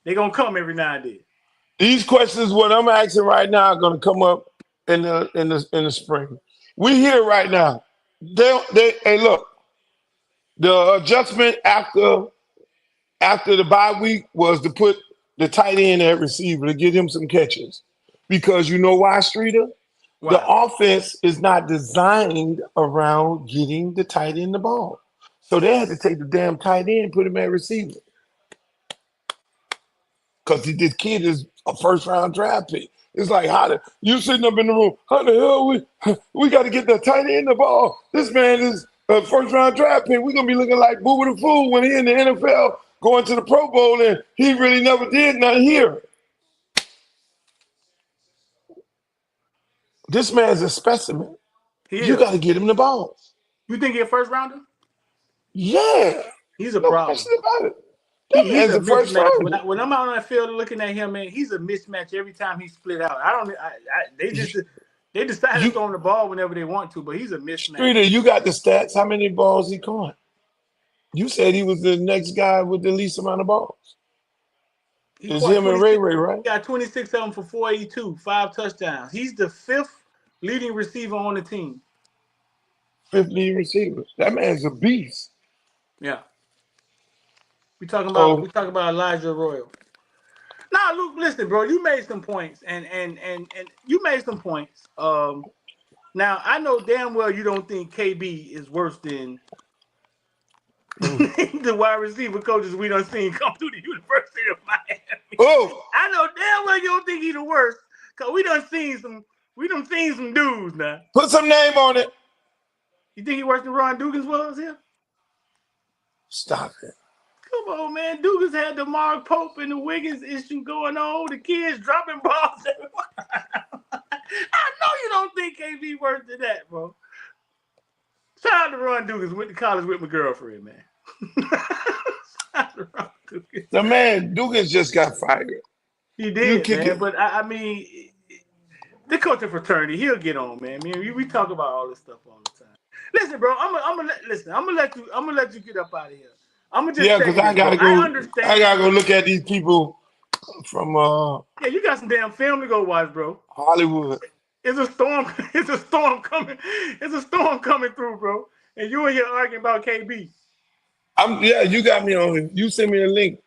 they gonna come every now and then. These questions, what I'm asking right now, are going to come up in the spring. We here right now. Hey, look, the adjustment after the bye week was to put the tight end at receiver to get him some catches. Because you know why, Streeter? Why? The offense is not designed around getting the tight end the ball. So they had to take the damn tight end and put him at receiver. Because this kid is a first-round draft pick. It's like, you sitting up in the room, how the hell we got to get that tight end the ball? This man is a first-round draft pick. We're going to be looking like Boo the Fool when he in the NFL going to the Pro Bowl, and he really never did nothing here. This man's a specimen. You got to get him the ball. You think he's a first rounder? Yeah. He's a No problem. question about it. That He's man's a a first mismatch. rounder. When I'm out on the field looking at him, man, he's a mismatch every time he's split out. They decide to throw him the ball whenever they want to, but he's a mismatch. Streeter, you got the stats. How many balls he caught? You said he was the next guy with the least amount of balls. It's him and Ray, right? He got 26 of them for 482, 5 touchdowns. He's the 5th leading receiver on the team. 5th leading receiver. That man's a beast. Yeah. We talking about Elijah Royal. Nah, Luke, listen, bro. You made some points, and you made some points. Now I know damn well you don't think KB is worse than the wide receiver coaches we done seen come through the University of Miami. Oh, I know damn well you don't think he's the worst, cause we done seen some dudes now. put some name on it. You think he worse than Ron Dugans was here? Stop it. Come on, man. Dugans had the Mark Pope and the Wiggins issue going on. The kids dropping balls. I know you don't think KB worse than that, bro. Shout out to Ron Dugans. Went to college with my girlfriend, man. Shout out to Ron Dugans. The man, Dugans just got fired. He did, man. But I mean, the coaching fraternity, he'll get on, man. I mean, we talk about all this stuff all the time. Listen, bro. I'm gonna let you get up out of here. I'm gonna just because I gotta go look at these people from yeah, you got some damn film to go watch, bro. Hollywood. It's a storm coming. It's a storm coming through, bro. And you in here arguing about KB. You got me on. You send me a link,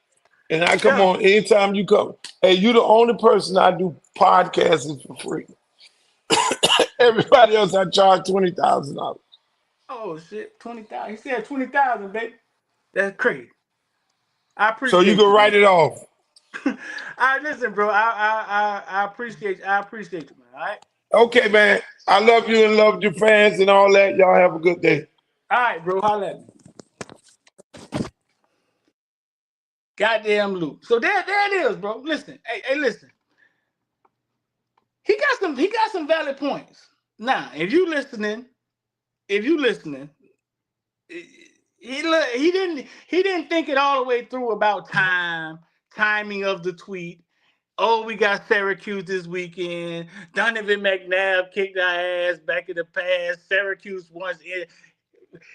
and I come on anytime you come. Hey, you the only person I do podcasts for free. Everybody else I charge $20,000. Oh shit, 20,000. He said 20,000, baby. That's crazy. I appreciate. So you can write it off. Listen, bro. I appreciate you, man. All right. Okay, man. I love you and love your fans and all that. Y'all have a good day. All right, bro. Holla at me. Goddamn Luke. So there it is, bro. Listen. Hey, listen. He got some valid points. Now, if you listening, he didn't think it all the way through about timing of the tweet. Oh, we got Syracuse this weekend. Donovan McNabb kicked our ass back in the past. Syracuse once in.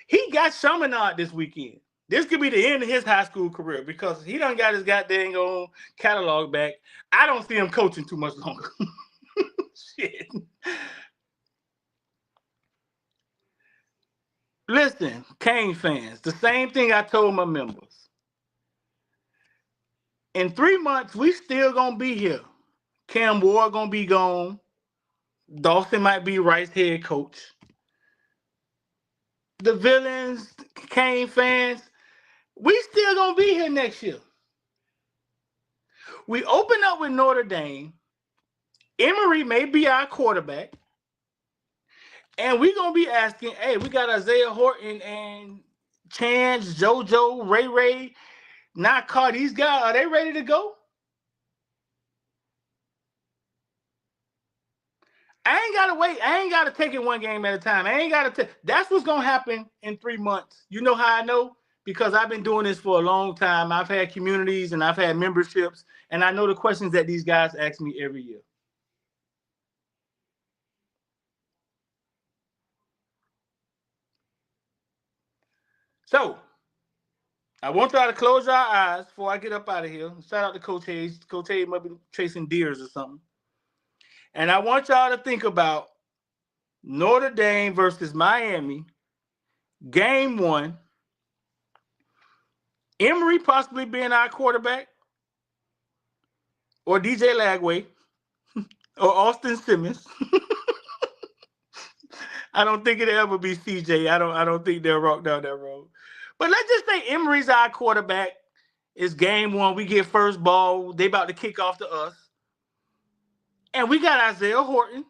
He got Chaminade this weekend. This could be the end of his high school career because he done got his goddamn own catalog back. I don't see him coaching too much longer. Shit. Listen, Kane fans, the same thing I told my members. In 3 months, we still gonna be here. Cam Ward gonna be gone. Dawson might be Rice head coach. The villains, Kane fans, we still gonna be here next year. We open up with Notre Dame. Emory may be our quarterback. And we're gonna be asking, hey, we got Isaiah Horton and Chance, JoJo, Ray, not Carr. These guys, are they ready to go? I ain't gotta wait. I ain't gotta take it one game at a time. I ain't gotta take. That's what's gonna happen in 3 months. You know how I know? Because I've been doing this for a long time. I've had communities and I've had memberships, and I know the questions that these guys ask me every year. So I want y'all to close your eyes before I get up out of here. Shout out to Coach Hayes. Coach Hayes might be chasing deers or something. And I want y'all to think about Notre Dame versus Miami, game 1. Emory possibly being our quarterback, or DJ Lagway. or Austin Simmons. I don't think it'll ever be CJ. I don't think they'll rock down that road. But let's just say Emory's our quarterback. It's game one. We get first ball. They about to kick off to us. And we got Isaiah Horton.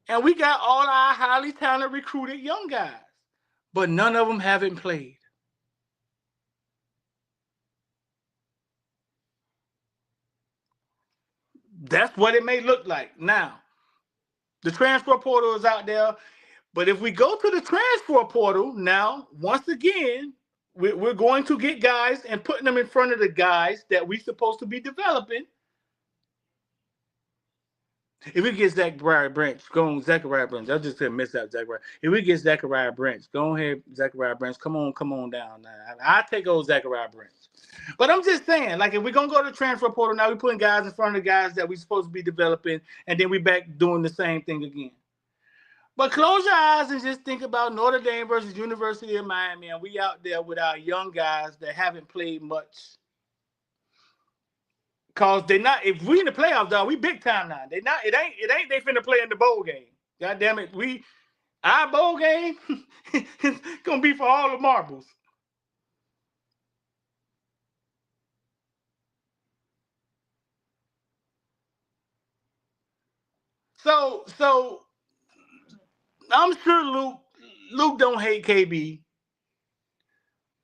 And we got all our highly talented recruited young guys. But none of them haven't played. That's what it may look like. Now, the transfer portal is out there. But if we go to the transfer portal now, once again, we're going to get guys and putting them in front of the guys that we're supposed to be developing. If we get Zachariah Branch, go on Zachariah Branch. I just couldn't miss out Zachariah. If we get Zachariah Branch, go ahead, Zachariah Branch. Come on down. I take old Zachariah Branch. But I'm just saying, like, if we're going to go to the transfer portal, now we're putting guys in front of the guys that we're supposed to be developing, and then we back doing the same thing again. But close your eyes and just think about Notre Dame versus University of Miami, and we out there with our young guys that haven't played much. Cause they not, if we in the playoffs, dog, we big time now. They not, it ain't they finna play in the bowl game. God damn it, our bowl game it's gonna be for all the marbles. So I'm sure Luke don't hate KB.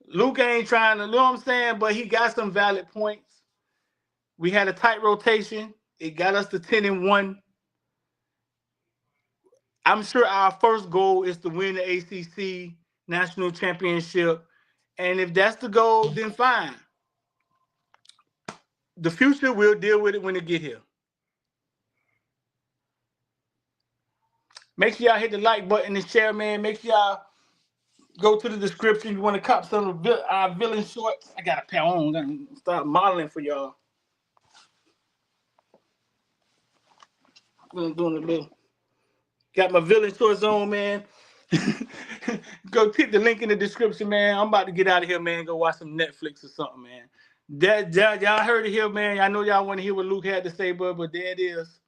Luke ain't trying to, you know what I'm saying? But he got some valid points. We had a tight rotation. It got us to 10-1. I'm sure our first goal is to win the ACC national championship. And if that's the goal, then fine. The future, we'll deal with it when it get here. Make sure y'all hit the like button and share, man. Make sure y'all go to the description. You want to cop some of our villain shorts. I got a pair on. I'm gonna start modeling for y'all. I'm doing a little. Got my villain shorts on, man. Go click the link in the description, man. I'm about to get out of here, man. Go watch some Netflix or something, man. Y'all heard it here, man. I know y'all want to hear what Luke had to say, but there it is.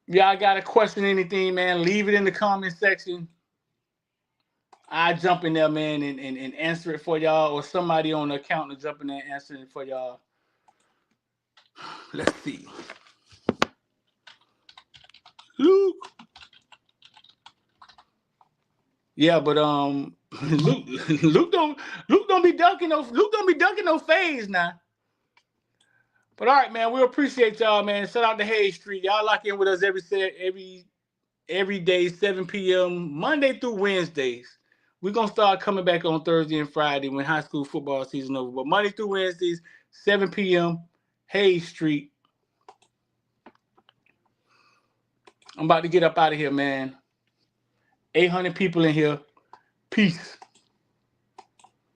Y'all got to question anything, man, leave it in the comment section. I jump in there, man, and answer it for y'all, or somebody on the account to jump in there and answer it for y'all. Let's see. Luke. Yeah, but Luke don't be dunking no fades now. But all right, man, we appreciate y'all, man. Shout out to Hayes Street. Y'all lock in with us every day, 7 p.m. Monday through Wednesdays. We're gonna start coming back on Thursday and Friday when high school football season over. But Monday through Wednesdays, 7 p.m. Hayes Street. I'm about to get up out of here, man. 800 people in here. Peace.